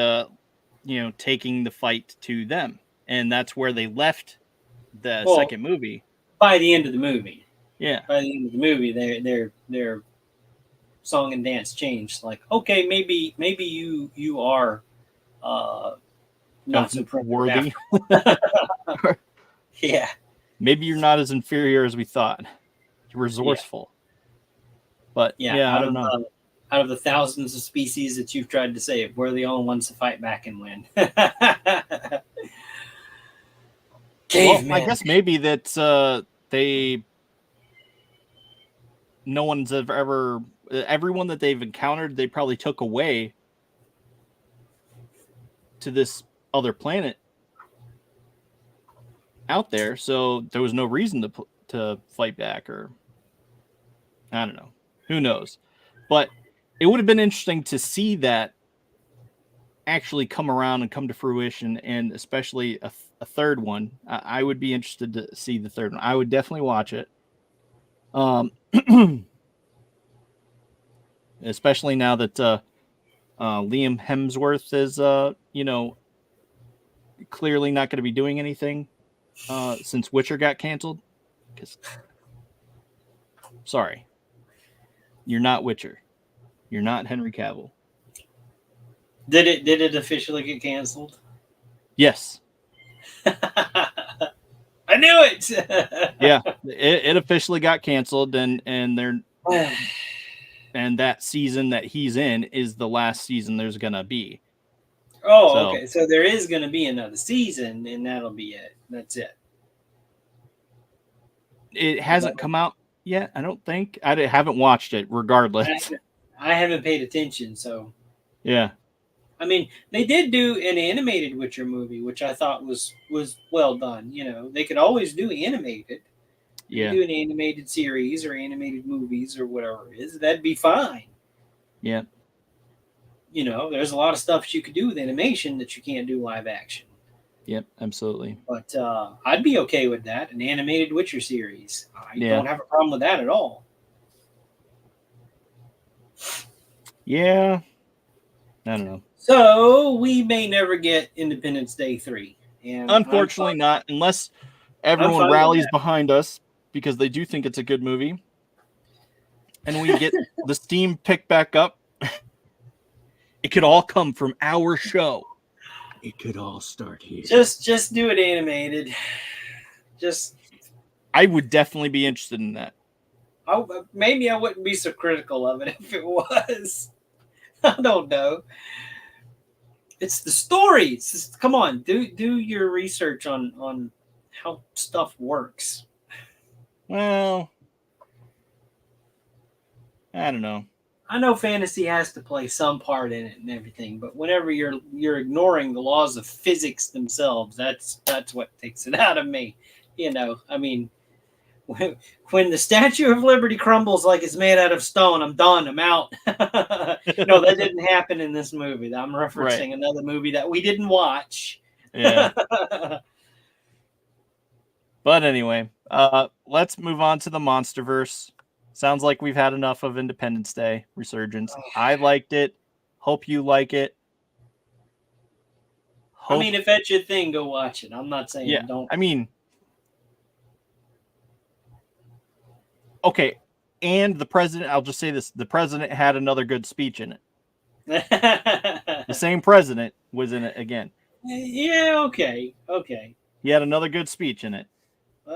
taking the fight to them, and that's where they left the second movie. By the end of the movie. Yeah. By the end of the movie, their song and dance changed. Like, okay, maybe you are not so worthy. Yeah. Maybe you're not as inferior as we thought. You're resourceful. But I don't know. Out of the thousands of species that you've tried to save, we're the only ones to fight back and win. Well, I guess maybe that no one's ever everyone that they've encountered, they probably took away to this other planet out there, so there was no reason to fight back, or I don't know, who knows. But it would have been interesting to see that actually come around and come to fruition, and especially a third one. I would be interested to see the third one. I would definitely watch it. Especially now that Liam Hemsworth is clearly not going to be doing anything since Witcher got canceled. Sorry, you're not Witcher. You're not Henry Cavill. Did it officially get canceled? Yes. I knew it. Yeah, it officially got canceled, and they're and that season that he's in is the last season there's gonna be. Oh, okay. So there is gonna be another season, and that'll be it. That's it. It hasn't come out yet, I don't think. I haven't watched it, regardless. I haven't paid attention, so. Yeah. I mean, they did do an animated Witcher movie, which I thought was well done. They could always do animated. Yeah. Do an animated series or animated movies or whatever it is. That'd be fine. Yeah. There's a lot of stuff you could do with animation that you can't do live action. Yep, absolutely. But I'd be okay with that, an animated Witcher series. I don't have a problem with that at all. Yeah. I don't know. So we may never get Independence Day 3. And Unfortunately, not unless everyone fine with rallies that. behind us because they do think it's a good movie, and we get the steam picked back up. It could all come from our show. It could all start here. Just do it animated. I would definitely be interested in that. Maybe I wouldn't be so critical of it if it was. I don't know. It's the stories. Come on, do your research on how stuff works. Well, I don't know. I know fantasy has to play some part in it and everything, but whenever you're ignoring the laws of physics themselves, that's what takes it out of me. I mean, when the Statue of Liberty crumbles like it's made out of stone, I'm done. I'm out. No, that didn't happen in this movie. I'm referencing another movie that we didn't watch. Yeah. But anyway, let's move on to the Monsterverse. Sounds like we've had enough of Independence Day Resurgence. I liked it. Hope you like it. I mean, if that's your thing, go watch it. I'm not saying don't. I mean, okay. And the president, I'll just say this. The president had another good speech in it. The same president was in it again. Yeah, okay. He had another good speech in it.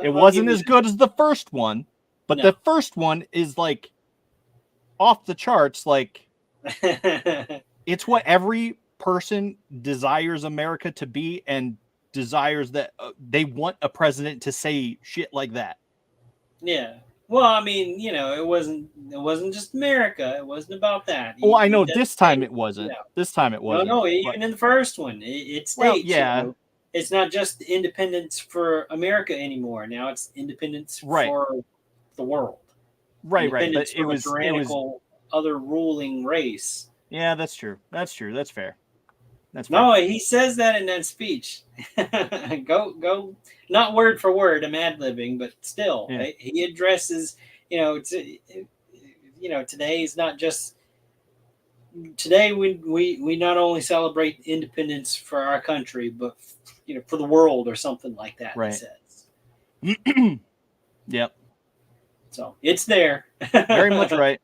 It wasn't as good as the first one. But the first one is like off the charts. Like it's what every person desires America to be and desires that they want a president to say shit like that. Yeah. Well, I mean, it wasn't just America. It wasn't about that. Well, I know this time it wasn't. This time it wasn't. No, even in the first one, it states. Well, yeah. It's not just independence for America anymore. Now it's independence for the world, right? But it was other ruling race. Yeah, that's true. That's fair. No, he says that in that speech. go, not word for word. I'm ad-libbing, but still, he addresses. Today is not just. Today we not only celebrate independence for our country, but for the world or something like that. Right. He says. Yep. So it's there. Very much right.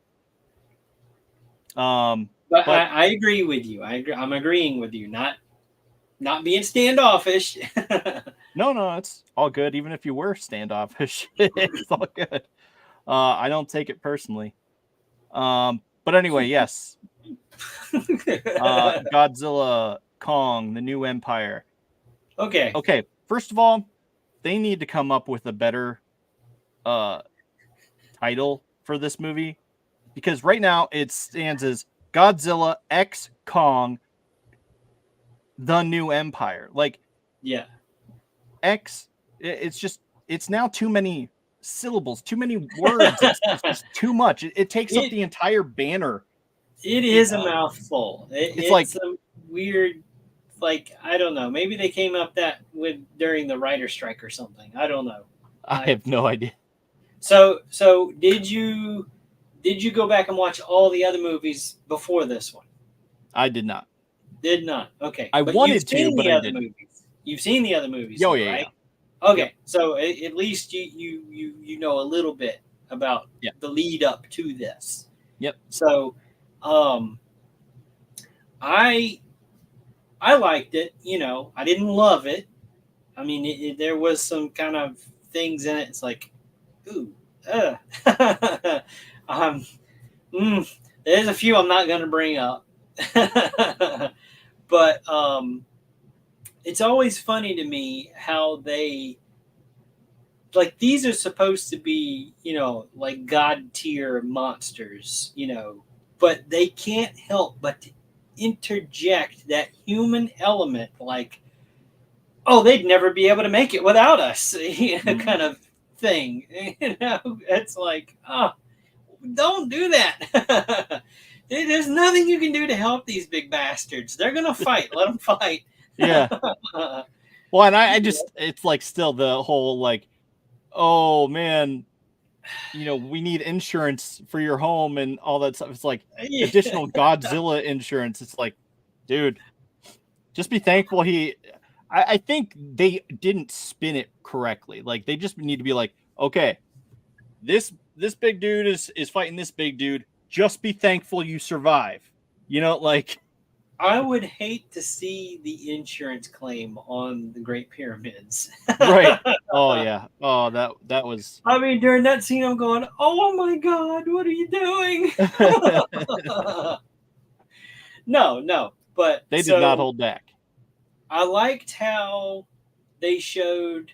But I agree with you. I'm agreeing with you. Not being standoffish. No, it's all good. Even if you were standoffish, it's all good. I don't take it personally. But anyway, yes. Godzilla, Kong, the New Empire. Okay. First of all, they need to come up with a better title for this movie, because right now it stands as Godzilla X Kong, the New Empire. Like, yeah, X. It's now too many syllables, too many words. It's just too much. It takes up the entire banner. It is a mouthful. It's like some weird, like, I don't know. Maybe they came up during the writer strike or something. I don't know. I have no idea. So did you go back and watch all the other movies before this one? I did not. Did not. Okay. I wanted to, but I didn't. You've seen the other movies. Oh, though, yeah, right? Yeah. Okay. So at least you know a little bit about the lead up to this. Yep. So I liked it. I didn't love it. I mean, there was some kind of things in it. It's like, ooh, there's a few I'm not going to bring up, but it's always funny to me how they, like, these are supposed to be, like God tier monsters, but they can't help but to interject that human element, like, oh, they'd never be able to make it without us, kind of thing. It's like, oh, don't do that. There's nothing you can do to help these big bastards. They're gonna fight. Let them fight. Yeah. Well, and I just, it's like still the whole like, oh man, we need insurance for your home and all that stuff. It's like additional Godzilla insurance. It's like, Dude, just be thankful I think they didn't spin it correctly. Like, they just need to be like, okay, this big dude is fighting this big dude. Just be thankful you survive. You know, like, I would hate to see the insurance claim on the Great Pyramids. right. Oh yeah. Oh, that was. I mean, during that scene, I'm going, "Oh my God, what are you doing?" No, but They did not hold back. I liked how they showed.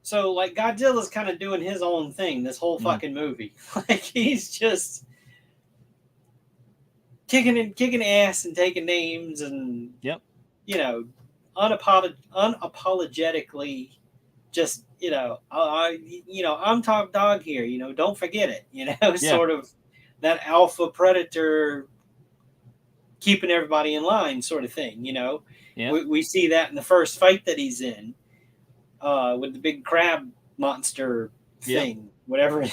So, like, Godzilla's kind of doing his own thing this whole fucking movie. Like, he's just kicking ass and taking names and, yep, you know, unapologetically just, I'm top dog here, don't forget it, sort of that alpha predator keeping everybody in line sort of thing, Yeah. We see that in the first fight that he's in with the big crab monster thing, whatever.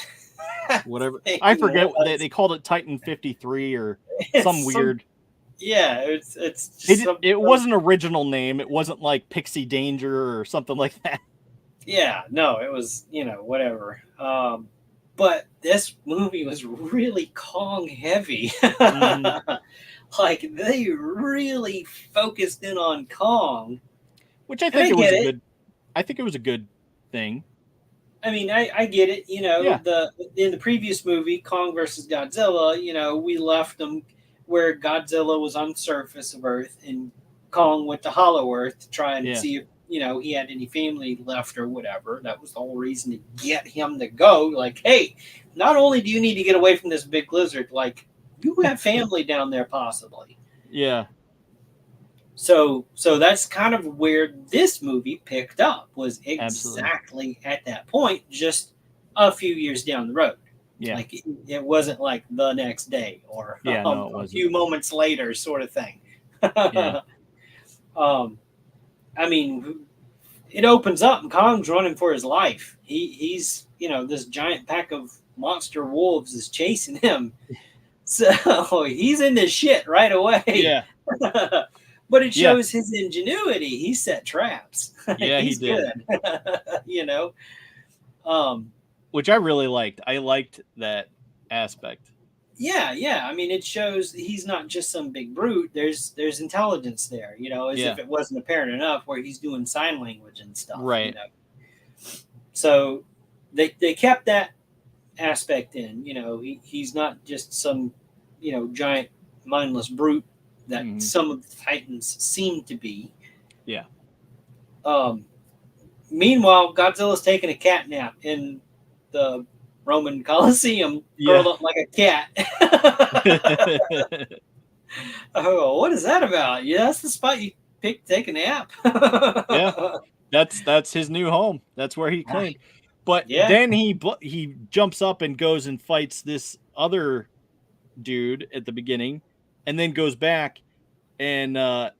Whatever. I forget. They called it Titan 53 or some weird. Yeah, it's just it wasn't an original name. It wasn't like Pixie Danger or something like that. Yeah, no, it was, whatever. But this movie was really Kong heavy. Like, they really focused in on Kong, which I think good. I think it was a good thing. I mean, I get it. In the previous movie, Kong versus Godzilla, we left them where Godzilla was on the surface of Earth and Kong went to Hollow Earth to try and see if, he had any family left or whatever. That was the whole reason to get him to go. Like, hey, not only do you need to get away from this big lizard, like, you have family down there possibly. Yeah. So that's kind of where this movie picked up, was exactly Absolutely. At that point, just a few years down the road. Yeah. Like, it wasn't like the next day or a few moments later sort of thing. Yeah. I mean, it opens up and Kong's running for his life. He's, this giant pack of monster wolves is chasing him. So he's in this shit right away. Yeah. But it shows his ingenuity. He set traps. Yeah, he's he did. Good. Which I really liked. I liked that aspect. Yeah. I mean, it shows he's not just some big brute. There's intelligence there, as if it wasn't apparent enough, where he's doing sign language and stuff. Right. So they kept that aspect in. He's not just some, giant mindless brute that some of the Titans seem to be. Yeah. Meanwhile, Godzilla's taking a cat nap in the Roman Colosseum, curled up like a cat. Oh, what is that about? Yeah, that's the spot you pick to take a nap. Yeah, that's his new home. That's where he claimed. But then he jumps up and goes and fights this other dude at the beginning, and then goes back and that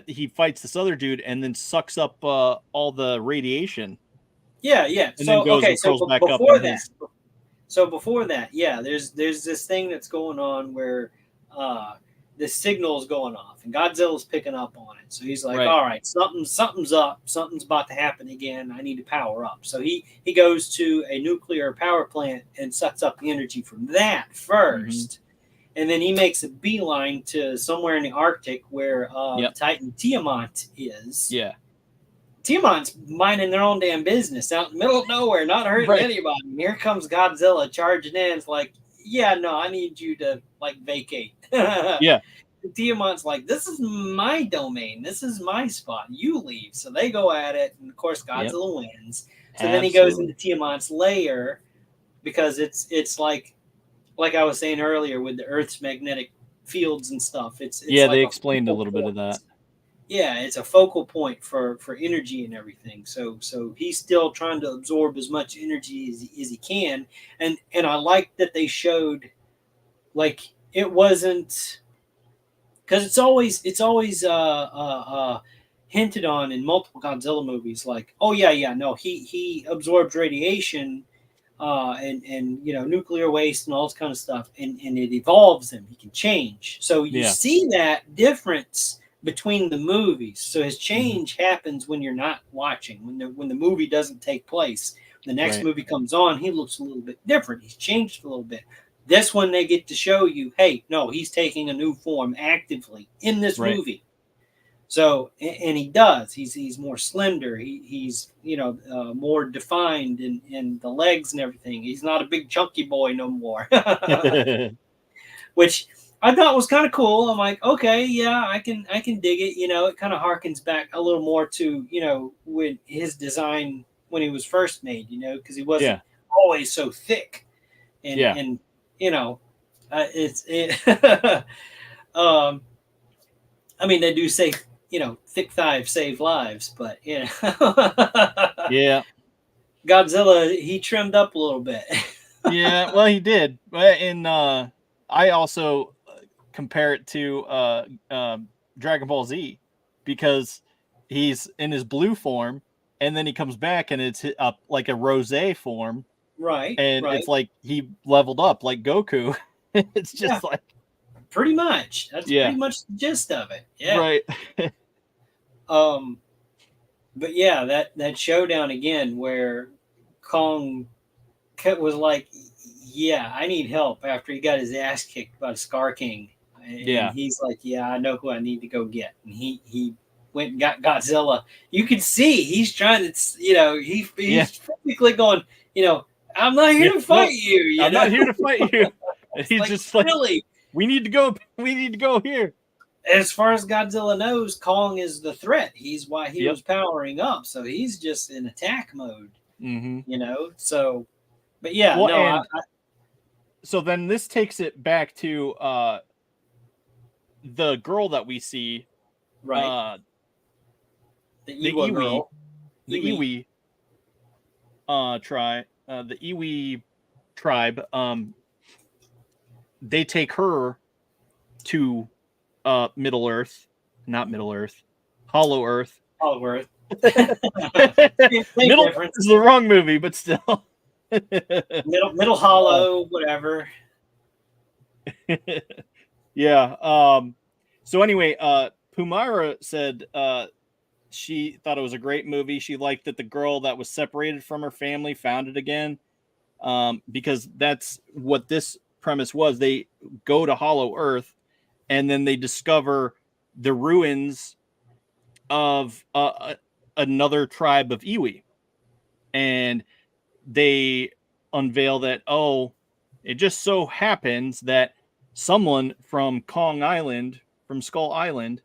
he fights this other dude and then sucks up all the radiation. Yeah. And then goes and curls back up. Before that, there's this thing that's going on where this signal is going off and Godzilla's picking up on it. So he's like, all right, something's up. Something's about to happen again. I need to power up. So he goes to a nuclear power plant and sucks up the energy from that first. And then he makes a beeline to somewhere in the Arctic where Titan Tiamat is. Yeah. Tiamat's minding their own damn business out in the middle of nowhere, not hurting anybody. And here comes Godzilla charging in. It's like, I need you to, like, vacate. Yeah. Tiamat's like, this is my domain. This is my spot. You leave. So they go at it. And, of course, Godzilla wins. So then he goes into Tiamat's lair because it's like I was saying earlier with the Earth's magnetic fields and stuff. It's like they explained a little bit of that. Yeah, it's a focal point for energy and everything. So he's still trying to absorb as much energy as he can. And I like that they showed, like, it wasn't, because it's always hinted on in multiple Godzilla movies, like, he absorbs radiation and nuclear waste and all this kind of stuff, and it evolves him. He can change. So you see that difference between the movies. So his change happens when you're not watching, when the movie doesn't take place. The next movie comes on, he looks a little bit different. He's changed a little bit. This one, they get to show you, hey, no, he's taking a new form actively in this movie. So, and he does. He's more slender. He's more defined in the legs and everything. He's not a big chunky boy no more, which I thought was kind of cool. I'm like, okay, yeah, I can dig it. It kind of harkens back a little more to with his design when he was first made. Because he wasn't always so thick, and it's I mean, they do say thick thighs save lives, but Godzilla, he trimmed up a little bit. Yeah, well, he did, and I also compare it to Dragon Ball Z, because he's in his blue form, and then he comes back and it's like a rosé form, right? And it's like he leveled up like Goku. It's just like pretty much. That's pretty much the gist of it. Yeah. Right. But yeah, that showdown again where Kong was like, yeah, I need help after he got his ass kicked by the Scar King. And he's like, yeah, I know who I need to go get. And he went and got Godzilla. You can see he's trying to, he's physically going, I'm not here to fight you. I'm not here to fight you. And he's like, just like, really? We need to go here. As far as Godzilla knows, Kong is the threat. He's why he was powering up. So he's just in attack mode, So, but yeah, well, so then this takes it back to the girl that we see, right? The Iwi girl. The Iwi tribe. The Iwi tribe. They take her to Middle Earth, not Middle Earth, Hollow Earth. Hollow Earth. Middle Earth is the wrong movie, but still. Middle Hollow, whatever. Yeah. So anyway, Pumara said she thought it was a great movie. She liked that the girl that was separated from her family found it again, because that's what this premise was. They go to Hollow Earth, and then they discover the ruins of another tribe of Iwi, and they unveil that, it just so happens that someone from Kong Island, from Skull Island,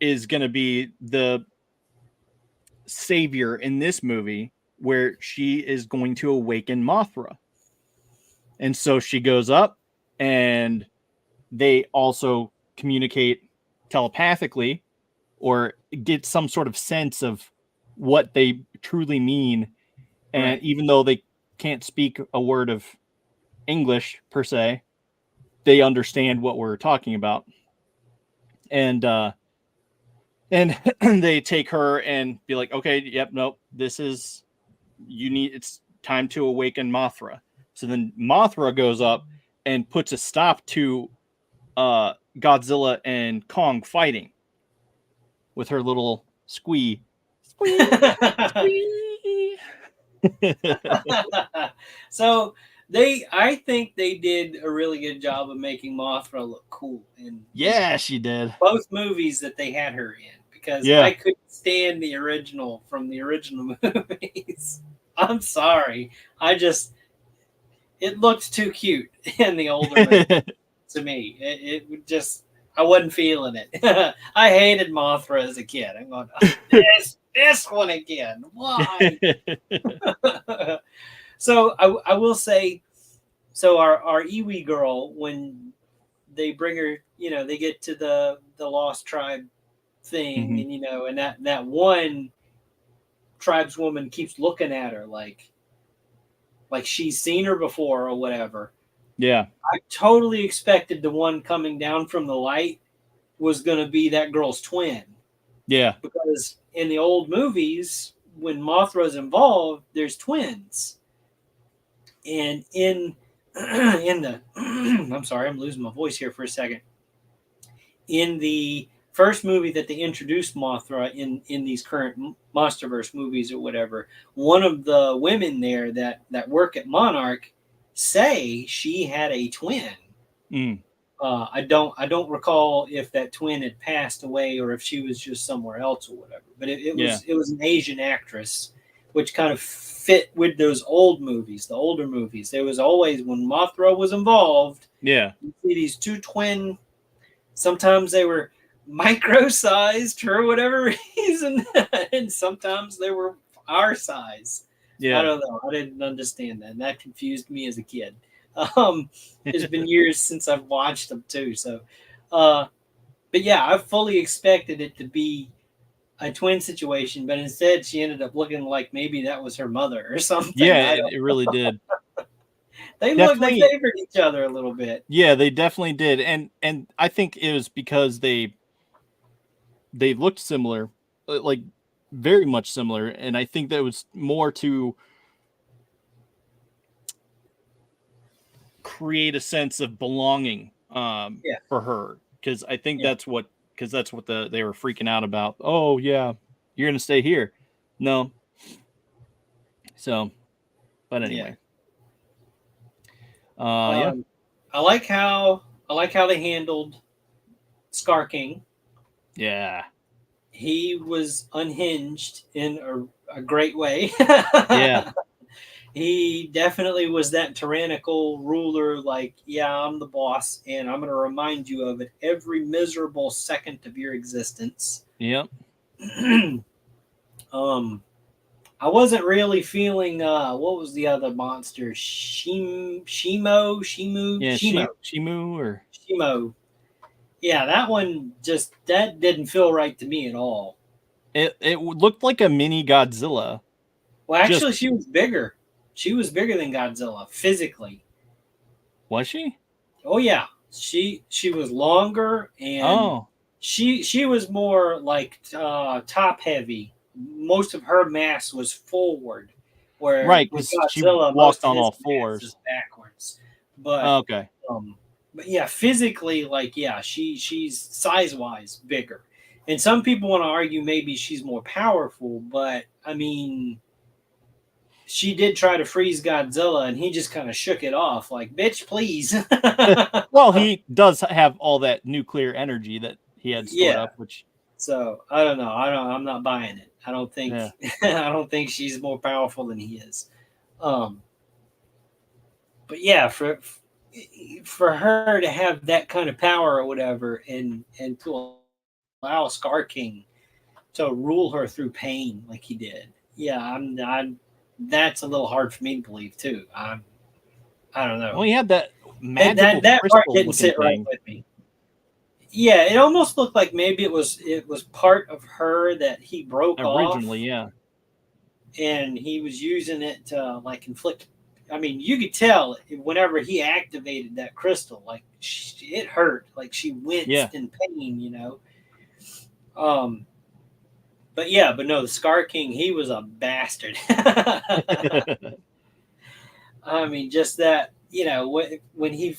is going to be the savior in this movie, where she is going to awaken Mothra. And so she goes up, and they also communicate telepathically, or get some sort of sense of what they truly mean. And even though they can't speak a word of English per se, they understand what we're talking about. And they take her and be like, okay, yep, nope, it's time to awaken Mothra. So then Mothra goes up and puts a stop to Godzilla and Kong fighting with her little squee. So I think they did a really good job of making Mothra look cool. And she did. Both movies that they had her in, because I couldn't stand the original from the original movies. I'm sorry. It looked too cute in the older movie to me. It would just, I wasn't feeling it. I hated Mothra as a kid. I'm going, this one again. Why? So I will say, so our Iwi girl, when they bring her, they get to the Lost Tribe thing, and that one tribeswoman keeps looking at her like she's seen her before or whatever. Yeah. I totally expected the one coming down from the light was going to be that girl's twin. Yeah. Because in the old movies, when Mothra's involved, there's twins. And in the I'm sorry, I'm losing my voice here for a second. In the first movie that they introduced Mothra in these current Monsterverse movies or whatever, one of the women there that work at Monarch say she had a twin. I don't recall if that twin had passed away or if she was just somewhere else or whatever. But it was an Asian actress, which kind of fit with those old movies, the older movies. There was always, when Mothra was involved, you see these two twin. Sometimes they were micro-sized for whatever reason, and sometimes they were our size. I don't know. I didn't understand that. And that confused me as a kid. It's been years since I've watched them too. So, but yeah, I fully expected it to be a twin situation, but instead she ended up looking like maybe that was her mother or something. Yeah, it really did. They looked like they favored each other a little bit. Yeah, they definitely did, and I think it was because they looked similar, like very much similar, and I think that was more to create a sense of belonging for her, because I think that's what they were freaking out about. Oh yeah, you're gonna stay here. No. So, but anyway. I like how they handled Scar King. Yeah. He was unhinged in a great way. Yeah. He definitely was that tyrannical ruler, like, yeah, I'm the boss, and I'm going to remind you of it every miserable second of your existence. Yep. I wasn't really feeling, what was the other monster? Shimo? Yeah, Shimo. Yeah, that one that didn't feel right to me at all. It looked like a mini Godzilla. Well, actually, she was bigger. She was bigger than Godzilla physically. Was she? Oh yeah, she was longer, and she was more like top heavy. Most of her mass was forward, where because Godzilla, she walked on all fours backwards. But but yeah, physically, like, yeah, she's size wise bigger, and some people want to argue maybe she's more powerful, but I mean, she did try to freeze Godzilla, and he just kind of shook it off, like, bitch, please. Well, he does have all that nuclear energy that he had stored up, which. So I don't know. I'm not buying it. I don't think. I don't think she's more powerful than he is. But yeah, for her to have that kind of power or whatever, and to allow Scar King to rule her through pain like he did, that's a little hard for me to believe too. I don't know. Well, he had that magical that part didn't sit thing. right with me. Yeah, it almost looked like maybe it was part of her that he broke originally, off. And he was using it to like inflict. I mean, you could tell whenever he activated that crystal, like it hurt, like she winced in pain, you know. But no, the Scar King, he was a bastard. I mean, just that, you know, when he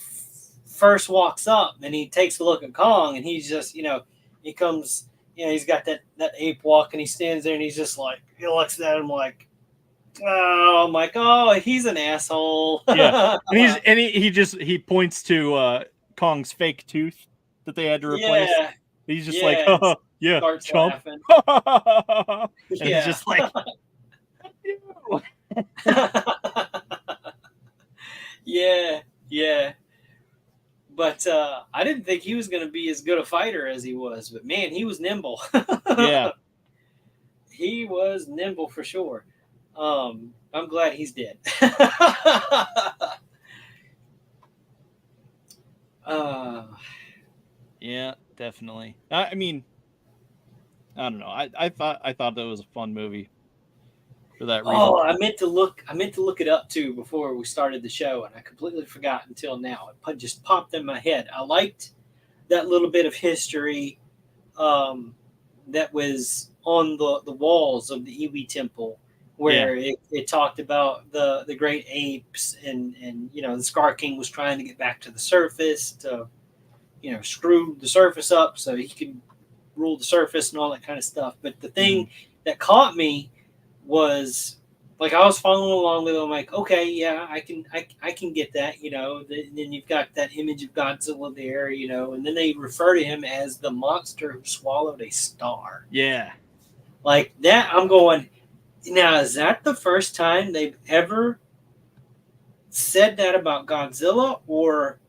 first walks up and he takes a look at Kong, and he's just, you know, he comes, you know, he's got that ape walk, and he stands there and he's just like, he looks at him like, oh, I'm like, oh, he's an asshole. Yeah, and he points to Kong's fake tooth that they had to replace. Yeah. He's just like, oh, yeah, starts chump. Laughing. And he's just like, yeah. But I didn't think he was going to be as good a fighter as he was. But man, he was nimble. Yeah, he was nimble for sure. I'm glad he's dead. Yeah, definitely. I mean, I don't know. I thought that was a fun movie for that reason. Oh, I meant to look it up too before we started the show, and I completely forgot until now. It just popped in my head. I liked that little bit of history that was on the walls of the Iwi Temple, where it talked about the great apes and the Scar King was trying to get back to the surface to screw the surface up so he could rule the surface and all that kind of stuff. But the thing that caught me was, like, I was following along with it. I'm like, okay, yeah, I can get that, then you've got that image of Godzilla there, and then they refer to him as the monster who swallowed a star. Yeah. Like that, I'm going, now, is that the first time they've ever said that about Godzilla, or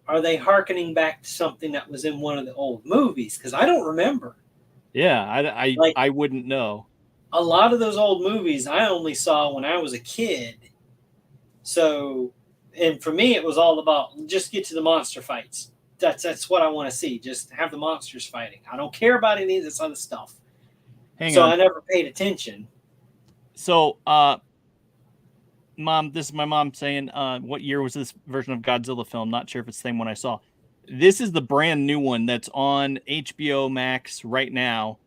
are they hearkening back to something that was in one of the old movies? Because I don't remember. Yeah, I wouldn't know. A lot of those old movies I only saw when I was a kid. So, and for me, it was all about just get to the monster fights. That's what I want to see. Just have the monsters fighting. I don't care about any of this other stuff. Hang on. I never paid attention. So, Mom, this is my mom saying, what year was this version of Godzilla film? Not sure if it's the same one I saw. This is the brand new one that's on HBO Max right now,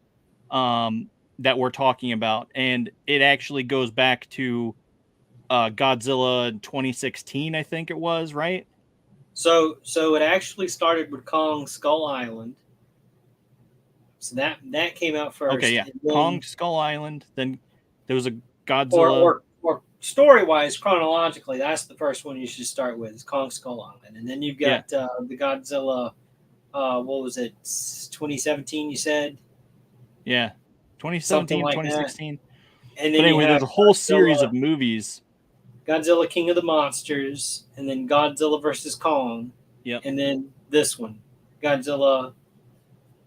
that we're talking about. And it actually goes back to Godzilla 2016, I think it was, right? So it actually started with Kong Skull Island. So that came out first. Okay, yeah. Kong Skull Island. Then there was a Godzilla. Or story-wise, chronologically, that's the first one you should start with, is Kong Skull Island. And then you've got the Godzilla, what was it, 2017, you said? Yeah, 2017, like 2016. And then but anyway, there's a whole series of movies. Godzilla King of the Monsters, and then Godzilla versus Kong. Yep. And then this one, Godzilla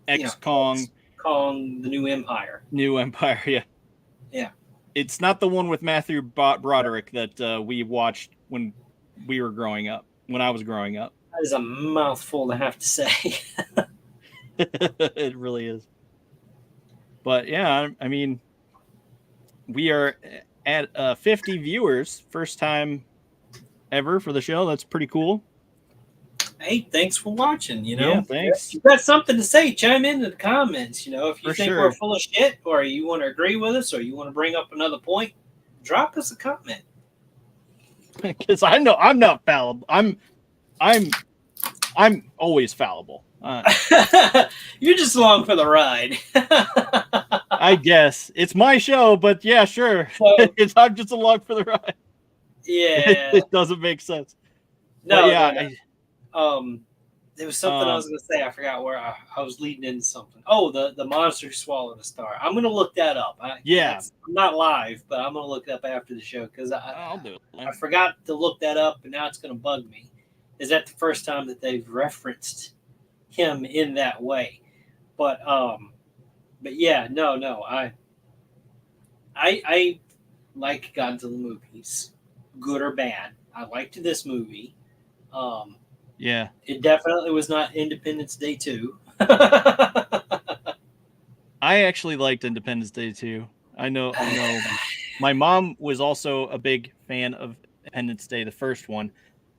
X-Kong. Kong, the New Empire. New Empire, yeah. Yeah. It's not the one with Matthew Broderick that we watched when we were growing up, when I was growing up. That is a mouthful to have to say. It really is. But yeah, I mean, we are at 50 viewers, first time ever for the show. That's pretty cool. Hey, thanks for watching. Yeah, thanks. If you've got something to say, chime into the comments. If you For think sure. we're full of shit, or you want to agree with us, or you want to bring up another point, drop us a comment. Because I know I'm not fallible. I'm always fallible. You're just along for the ride. I guess it's my show, but yeah, sure. I'm just along for the ride. Yeah, It doesn't make sense. No, but yeah. no. There was something I was going to say. I forgot where I was leading into something. Oh, the monster swallowed a star. I'm going to look that up. I'm not live, but I'm going to look it up after the show because I'll do it. I forgot to look that up, and now it's going to bug me. Is that the first time that they've referenced him in that way? But yeah, no. I like Godzilla movies, good or bad. I liked this movie. Yeah. It definitely was not Independence Day 2. I actually liked Independence Day 2. I know. My mom was also a big fan of Independence Day, the first one.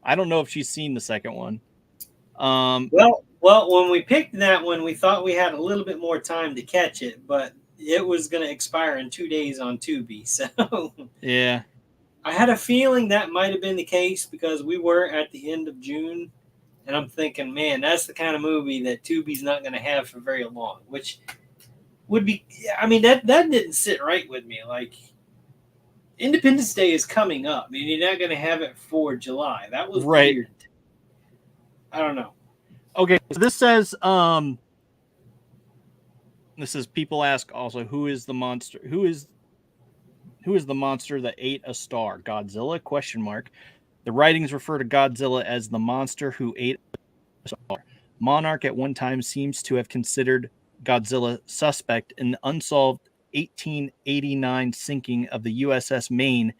I don't know if she's seen the second one. Well, when we picked that one, we thought we had a little bit more time to catch it, but it was going to expire in 2 days on Tubi. So yeah, I had a feeling that might have been the case because we were at the end of June. And I'm thinking, man, that's the kind of movie that Tubi's not going to have for very long, which would be, I mean, that didn't sit right with me. Like, Independence Day is coming up. I mean, you're not going to have it for July. That was weird. I don't know. Okay, so this says, people ask also, who is the monster? Who is the monster that ate a star? Godzilla? ? The writings refer to Godzilla as the monster who ate a star. Monarch at one time seems to have considered Godzilla suspect in the unsolved 1889 sinking of the USS Maine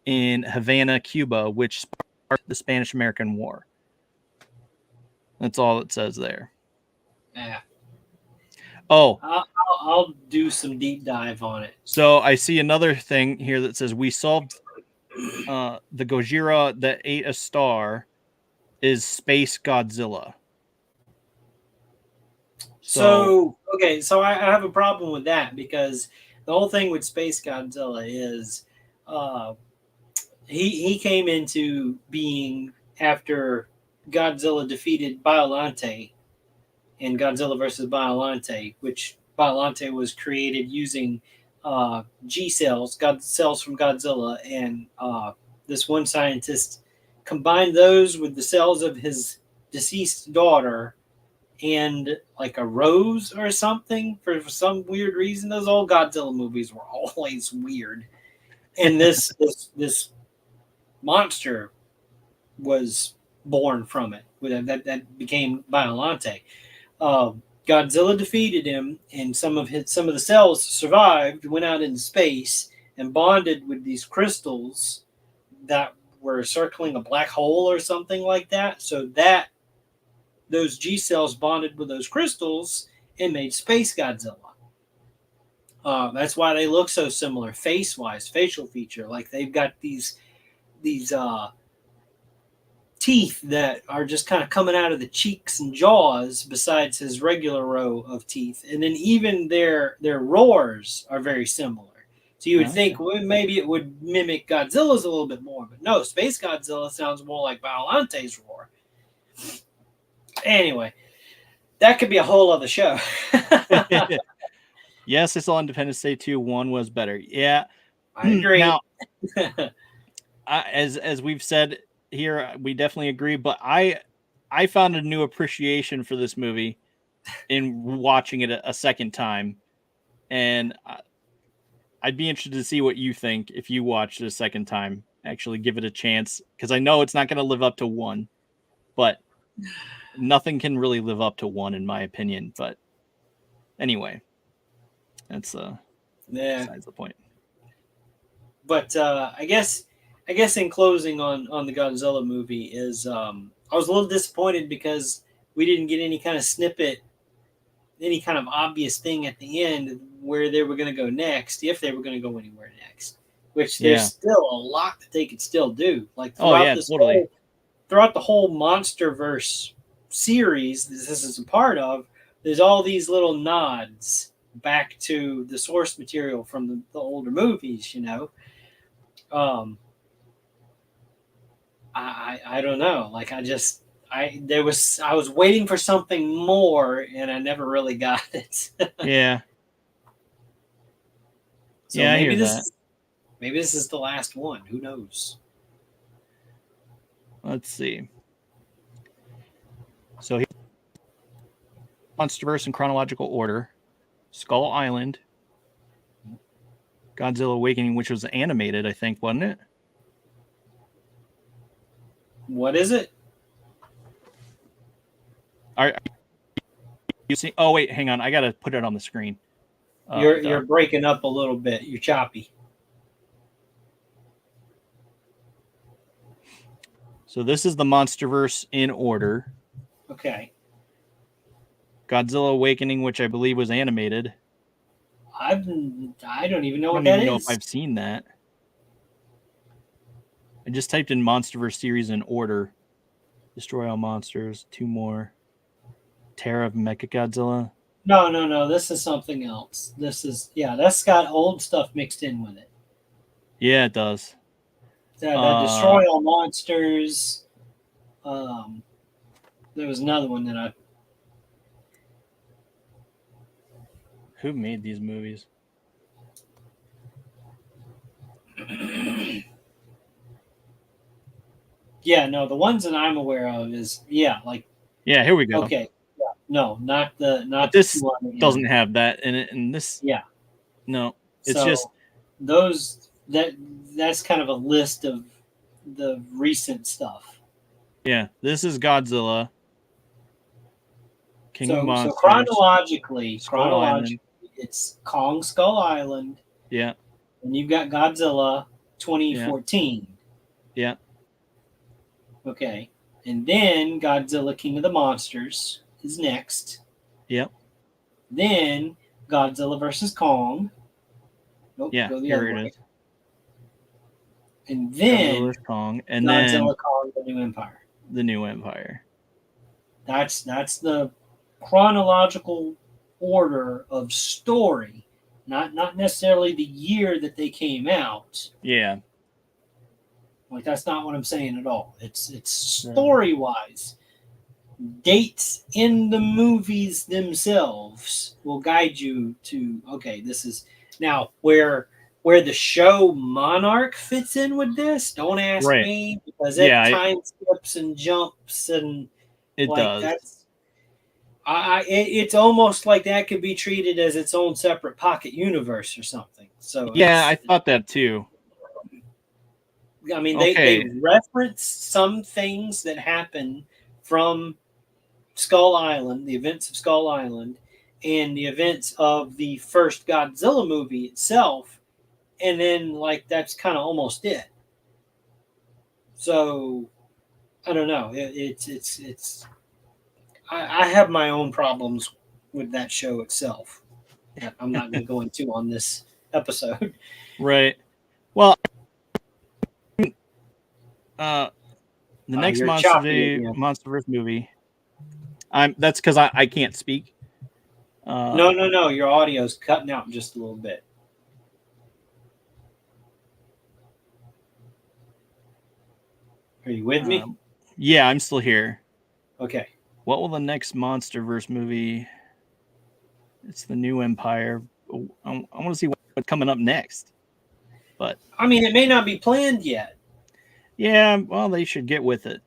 in Havana, Cuba, which sparked the Spanish-American War. That's all it says there. Yeah. Oh. I'll do some deep dive on it. So I see another thing here that says we solved the Gojira that ate a star is Space Godzilla. So I have a problem with that because the whole thing with Space Godzilla is he came into being after Godzilla defeated Biollante in Godzilla versus Biollante, which Biollante was created using G cells, cells from Godzilla, and this one scientist combined those with the cells of his deceased daughter and like a rose or something for some weird reason. Those old Godzilla movies were always weird, and this monster was born from it. That became Biollante. Godzilla defeated him, and some of the cells survived, went out into space, and bonded with these crystals that were circling a black hole or something like that. So that those G cells bonded with those crystals and made Space Godzilla. That's why they look so similar face-wise, facial feature. Like they've got these teeth that are just kind of coming out of the cheeks and jaws besides his regular row of teeth. And then even their roars are very similar. So you would think, well, maybe it would mimic Godzilla's a little bit more, but no, Space Godzilla sounds more like Biollante's roar. Anyway, that could be a whole other show. Yes, I saw Independence Day 2. 1 was better. Yeah. I agree. Now, as we've said here, we definitely agree, but I found a new appreciation for this movie in watching it a second time, and I'd be interested to see what you think if you watched it a second time. Actually give it a chance, because I know it's not going to live up to 1, but nothing can really live up to 1 in my opinion. But anyway, that's besides the point. But I guess in closing on the Godzilla movie is I was a little disappointed because we didn't get any kind of snippet, any kind of obvious thing at the end where they were going to go next, if they were going to go anywhere next. Which there's still a lot that they could still do. Like throughout throughout the whole MonsterVerse series this is a part of, there's all these little nods back to the source material from the older movies, you know. I don't know. Like I was waiting for something more and I never really got it. Yeah. So yeah, maybe this is the last one. Who knows? Let's see. So here, MonsterVerse in chronological order: Skull Island, Godzilla Awakening, which was animated, I think, wasn't it? What is it? Are you see? Oh wait, hang on. I gotta put it on the screen. You're breaking up a little bit. You're choppy. So this is the MonsterVerse in order. Okay. Godzilla Awakening, which I believe was animated. I don't even know I what don't that even know is. if I've seen that. I just typed in MonsterVerse series in order. Destroy all monsters. 2 more. Terror of Mechagodzilla. No. This is something else. This is that's got old stuff mixed in with it. Yeah, it does. Destroy all monsters. There was another one that I. Who made these movies? Yeah, no, the ones that I'm aware of is Yeah, here we go. okay. Yeah, no, not this doesn't have that in it, and this. Yeah. No, it's so just those that's kind of a list of the recent stuff. Yeah, this is Godzilla. King of Monsters. So chronologically, Island. it's Kong Skull Island. Yeah. And you've got Godzilla 2014. Yeah. Okay. And then Godzilla King of the Monsters is next. Yep. Then Godzilla versus Kong. Nope, Yeah, go the here other it way. is. And then Godzilla, Kong, and Godzilla then Kong, the New Empire. the New Empire. That's the chronological order of story. not necessarily the year that they came out. Yeah. Like, that's not what I'm saying at all. It's story wise. Dates in the movies themselves will guide you to, okay, this is now where the show Monarch fits in with this. Don't ask Right. me, because Yeah, it time skips and jumps and it like does. that's it's almost like that could be treated as its own separate pocket universe or something. So Yeah, I thought that too. I mean, Okay. they reference some things that happen from Skull Island, the events of Skull Island, and the events of the first Godzilla movie itself, and then like that's kind of almost it. So I don't know. It's. I have my own problems with that show itself that I'm not going to go into on this episode. Right. Well, the next You're choppy again. Monsterverse movie. That's because I can't speak. No. Your audio's cutting out just a little bit. Are you with me? Yeah, I'm still here. Okay. What will the next Monsterverse movie? It's the New Empire. I want to see what's coming up next. But I mean, it may not be planned yet. Yeah, well, they should get with it,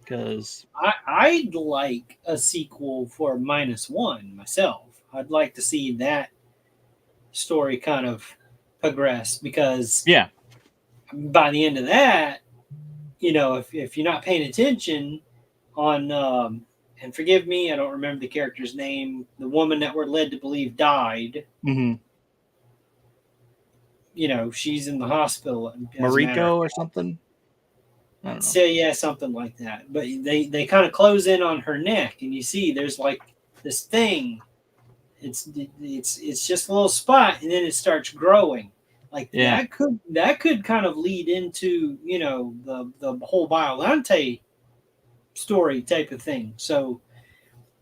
because I'd like a sequel for -1 myself. I'd like to see that story kind of progress, because yeah, by the end of that, if you're not paying attention on, and forgive me, I don't remember the character's name, the woman that we're led to believe died. Mm-hmm. She's in the hospital. Mariko or something. I don't know. So yeah, something like that. But they kind of close in on her neck, and you see there's like this thing. It's just a little spot, and then it starts growing. Like that could kind of lead into the whole Biolante story type of thing. So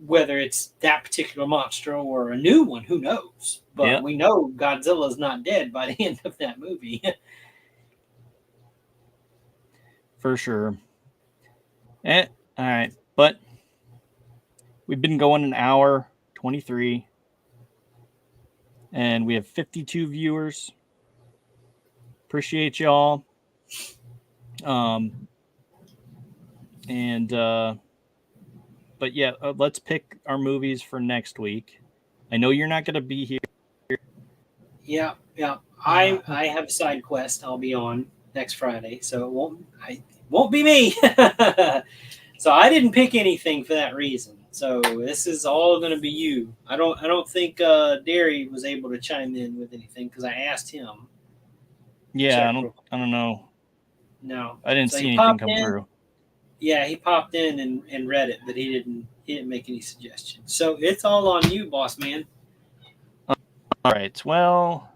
whether it's that particular monster or a new one, who knows? But we know Godzilla's not dead by the end of that movie. For sure. All right. But we've been going an hour 23, and we have 52 viewers. Appreciate y'all. But yeah, let's pick our movies for next week. I know you're not going to be here. Yeah. I have a side quest I'll be on next Friday, so it won't be me. So I didn't pick anything for that reason. So this is all going to be you. I don't think Derry was able to chime in with anything, because I asked him. Yeah, I don't know. No, I didn't see anything come through. Yeah, he popped in and read it, but he didn't make any suggestions. So it's all on you, boss man. All right. Well,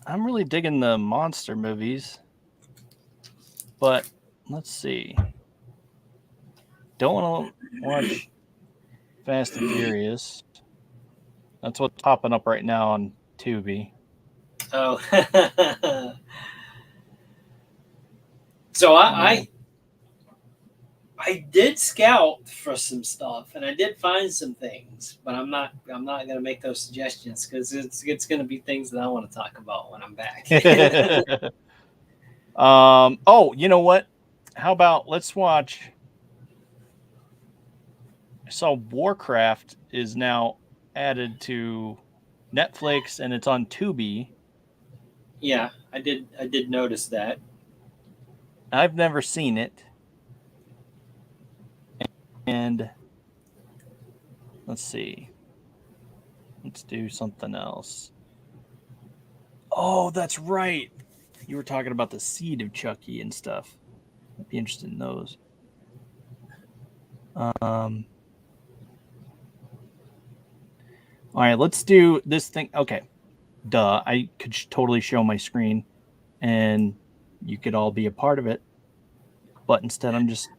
I'm really digging the monster movies, but let's see. Don't want to watch Fast and Furious. That's what's popping up right now on Tubi. Oh. So I did scout for some stuff, and I did find some things, but I'm not going to make those suggestions, because it's going to be things that I want to talk about when I'm back. Oh, you know what? How about let's watch? I saw Warcraft is now added to Netflix, and it's on Tubi. Yeah, I did notice that. I've never seen it. And let's see. Let's do something else. Oh, that's right. You were talking about the seed of Chucky and stuff. I'd be interested in those. All right, let's do this thing. Okay. Duh. I could totally show my screen, and you could all be a part of it. But instead, I'm just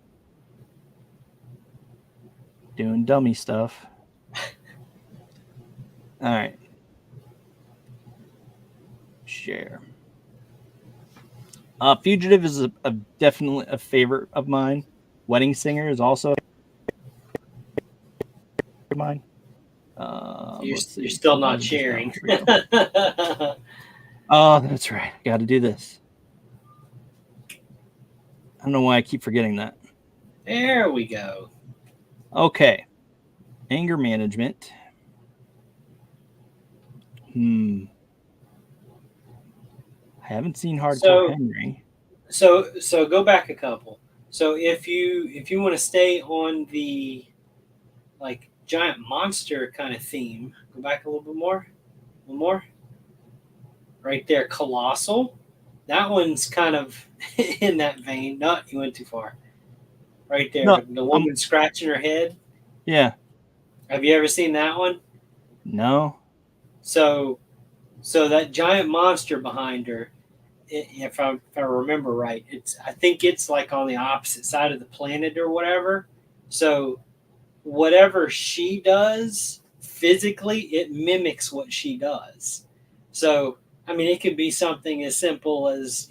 doing dummy stuff. All right. share. Fugitive is definitely a favorite of mine. Wedding Singer is also mine. You're Let's see. you're still Hold on, not just now. sharing. Here we go. Oh, that's right. Got to do this. I don't know why I keep forgetting that. There we go. Okay. Anger management. I haven't seen Hardcore Henry. So go back a couple. So if you want to stay on the like giant monster kind of theme, go back a little bit more. A little more. Right there, Colossal. That one's kind of in that vein. No, you went too far. Right there, No, the woman scratching her head. Yeah. Have you ever seen that one? No. So that giant monster behind her, if I remember right, I think it's like on the opposite side of the planet or whatever. So whatever she does physically, it mimics what she does. So I mean, it could be something as simple as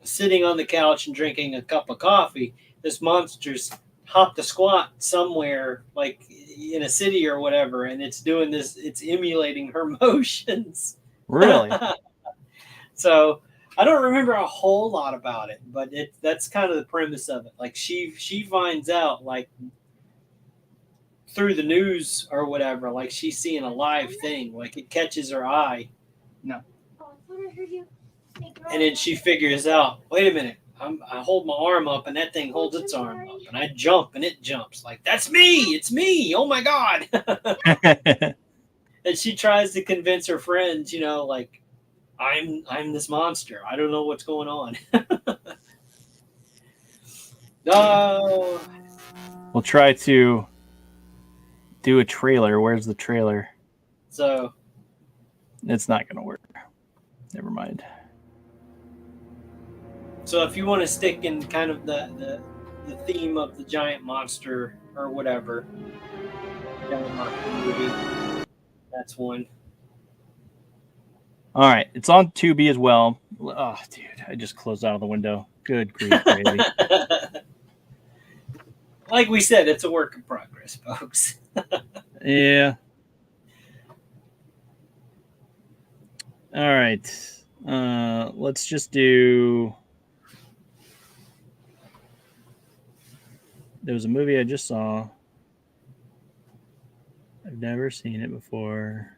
sitting on the couch and drinking a cup of coffee. This monster's hopped a squat somewhere, like in a city or whatever, and it's doing this. It's emulating her motions. Really? So I don't remember a whole lot about it, but that's kind of the premise of it. Like she finds out like through the news or whatever, like she's seeing a live thing, like it catches her eye. No. And then she figures out, wait a minute, I hold my arm up and that thing holds its arm up, and I jump and it jumps. Like, that's me, it's me, oh my God. And she tries to convince her friends, like, I'm this monster. I don't know what's going on. No. We'll try to do a trailer. Where's the trailer? So it's not going to work. Never mind. So if you want to stick in kind of the theme of the giant monster or whatever, giant monster movie, that's one. All right, it's on Tubi as well. Oh, dude, I just closed out of the window. Good grief, baby. Like we said, it's a work in progress, folks. Yeah. All right. Let's just do. There was a movie I just saw. I've never seen it before.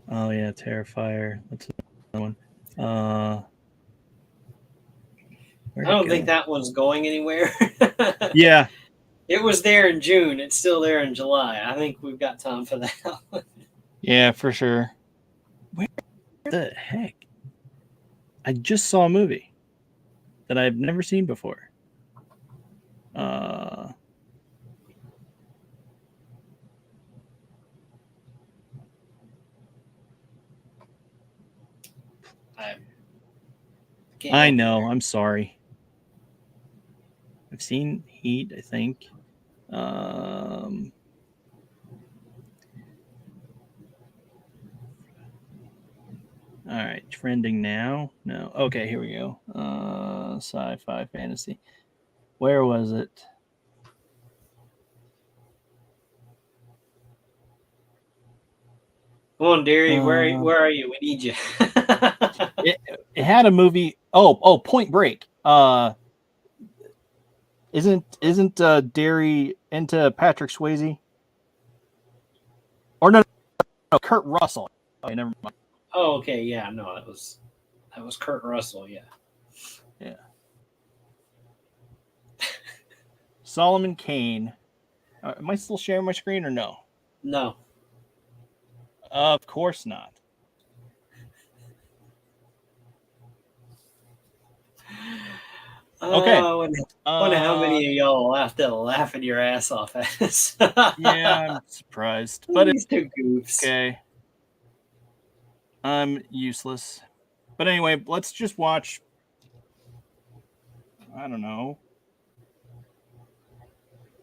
Oh yeah, Terrifier. That's another one. I don't think that one's going anywhere. Yeah. It was there in June. It's still there in July. I think we've got time for that one. Yeah, for sure. Where the heck? I just saw a movie that I've never seen before. I know. I'm sorry. I've seen Heat, I think. All right, trending now. No. Okay, here we go. Sci-fi fantasy. Where was it? Come on, Derry. Where are you? We need you. It had a movie. Oh, Point Break. Isn't Derry into Patrick Swayze? Or no, Kurt Russell. Oh, never mind. Oh, okay. Yeah, no, that was Kurt Russell. Yeah. Yeah. Solomon Kane. Am I still sharing my screen or no? No. Of course not. Okay. I wonder how many of y'all laughing your ass off at us. Yeah, I'm surprised. But These two goofs. Okay. I'm useless. But anyway, let's just watch. I don't know.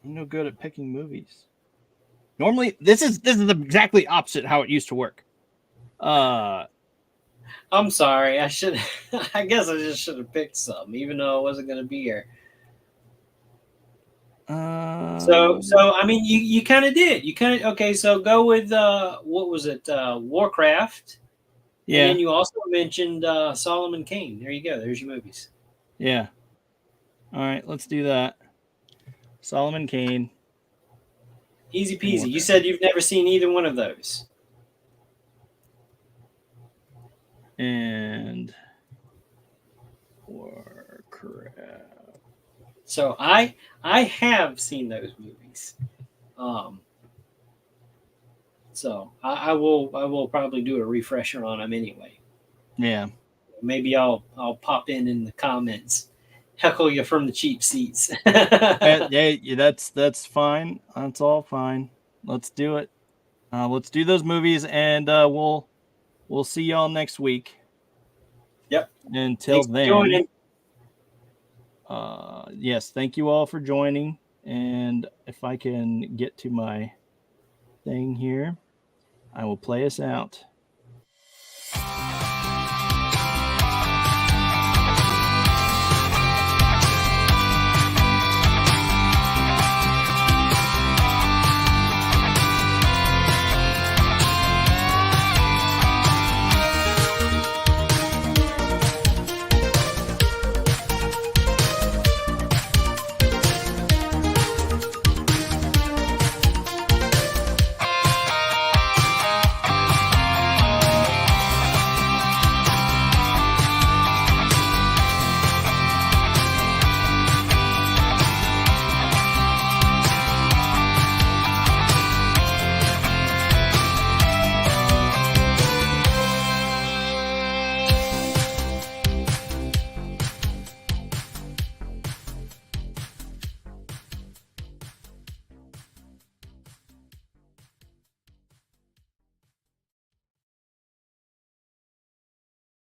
I'm no good at picking movies. Normally, this is exactly opposite how it used to work. I'm sorry. I should. I guess I just should have picked some, even though I wasn't going to be here. So I mean, you kind of did. You kind of okay. So go with what was it? Warcraft. Yeah. And then you also mentioned Solomon Kane. There you go. There's your movies. Yeah. All right, let's do that. Solomon Kane. Easy peasy. You said you've never seen either one of those. And Warcraft. So I have seen those movies. So I will probably do a refresher on them anyway. Yeah. Maybe I'll pop in the comments, heckle you from the cheap seats. Hey, that's fine. That's all fine. Let's do it. Let's do those movies, and we'll see y'all next week. Yep. Until Thanks for then. joining. Yes, thank you all for joining. And if I can get to my thing here, I will play us out.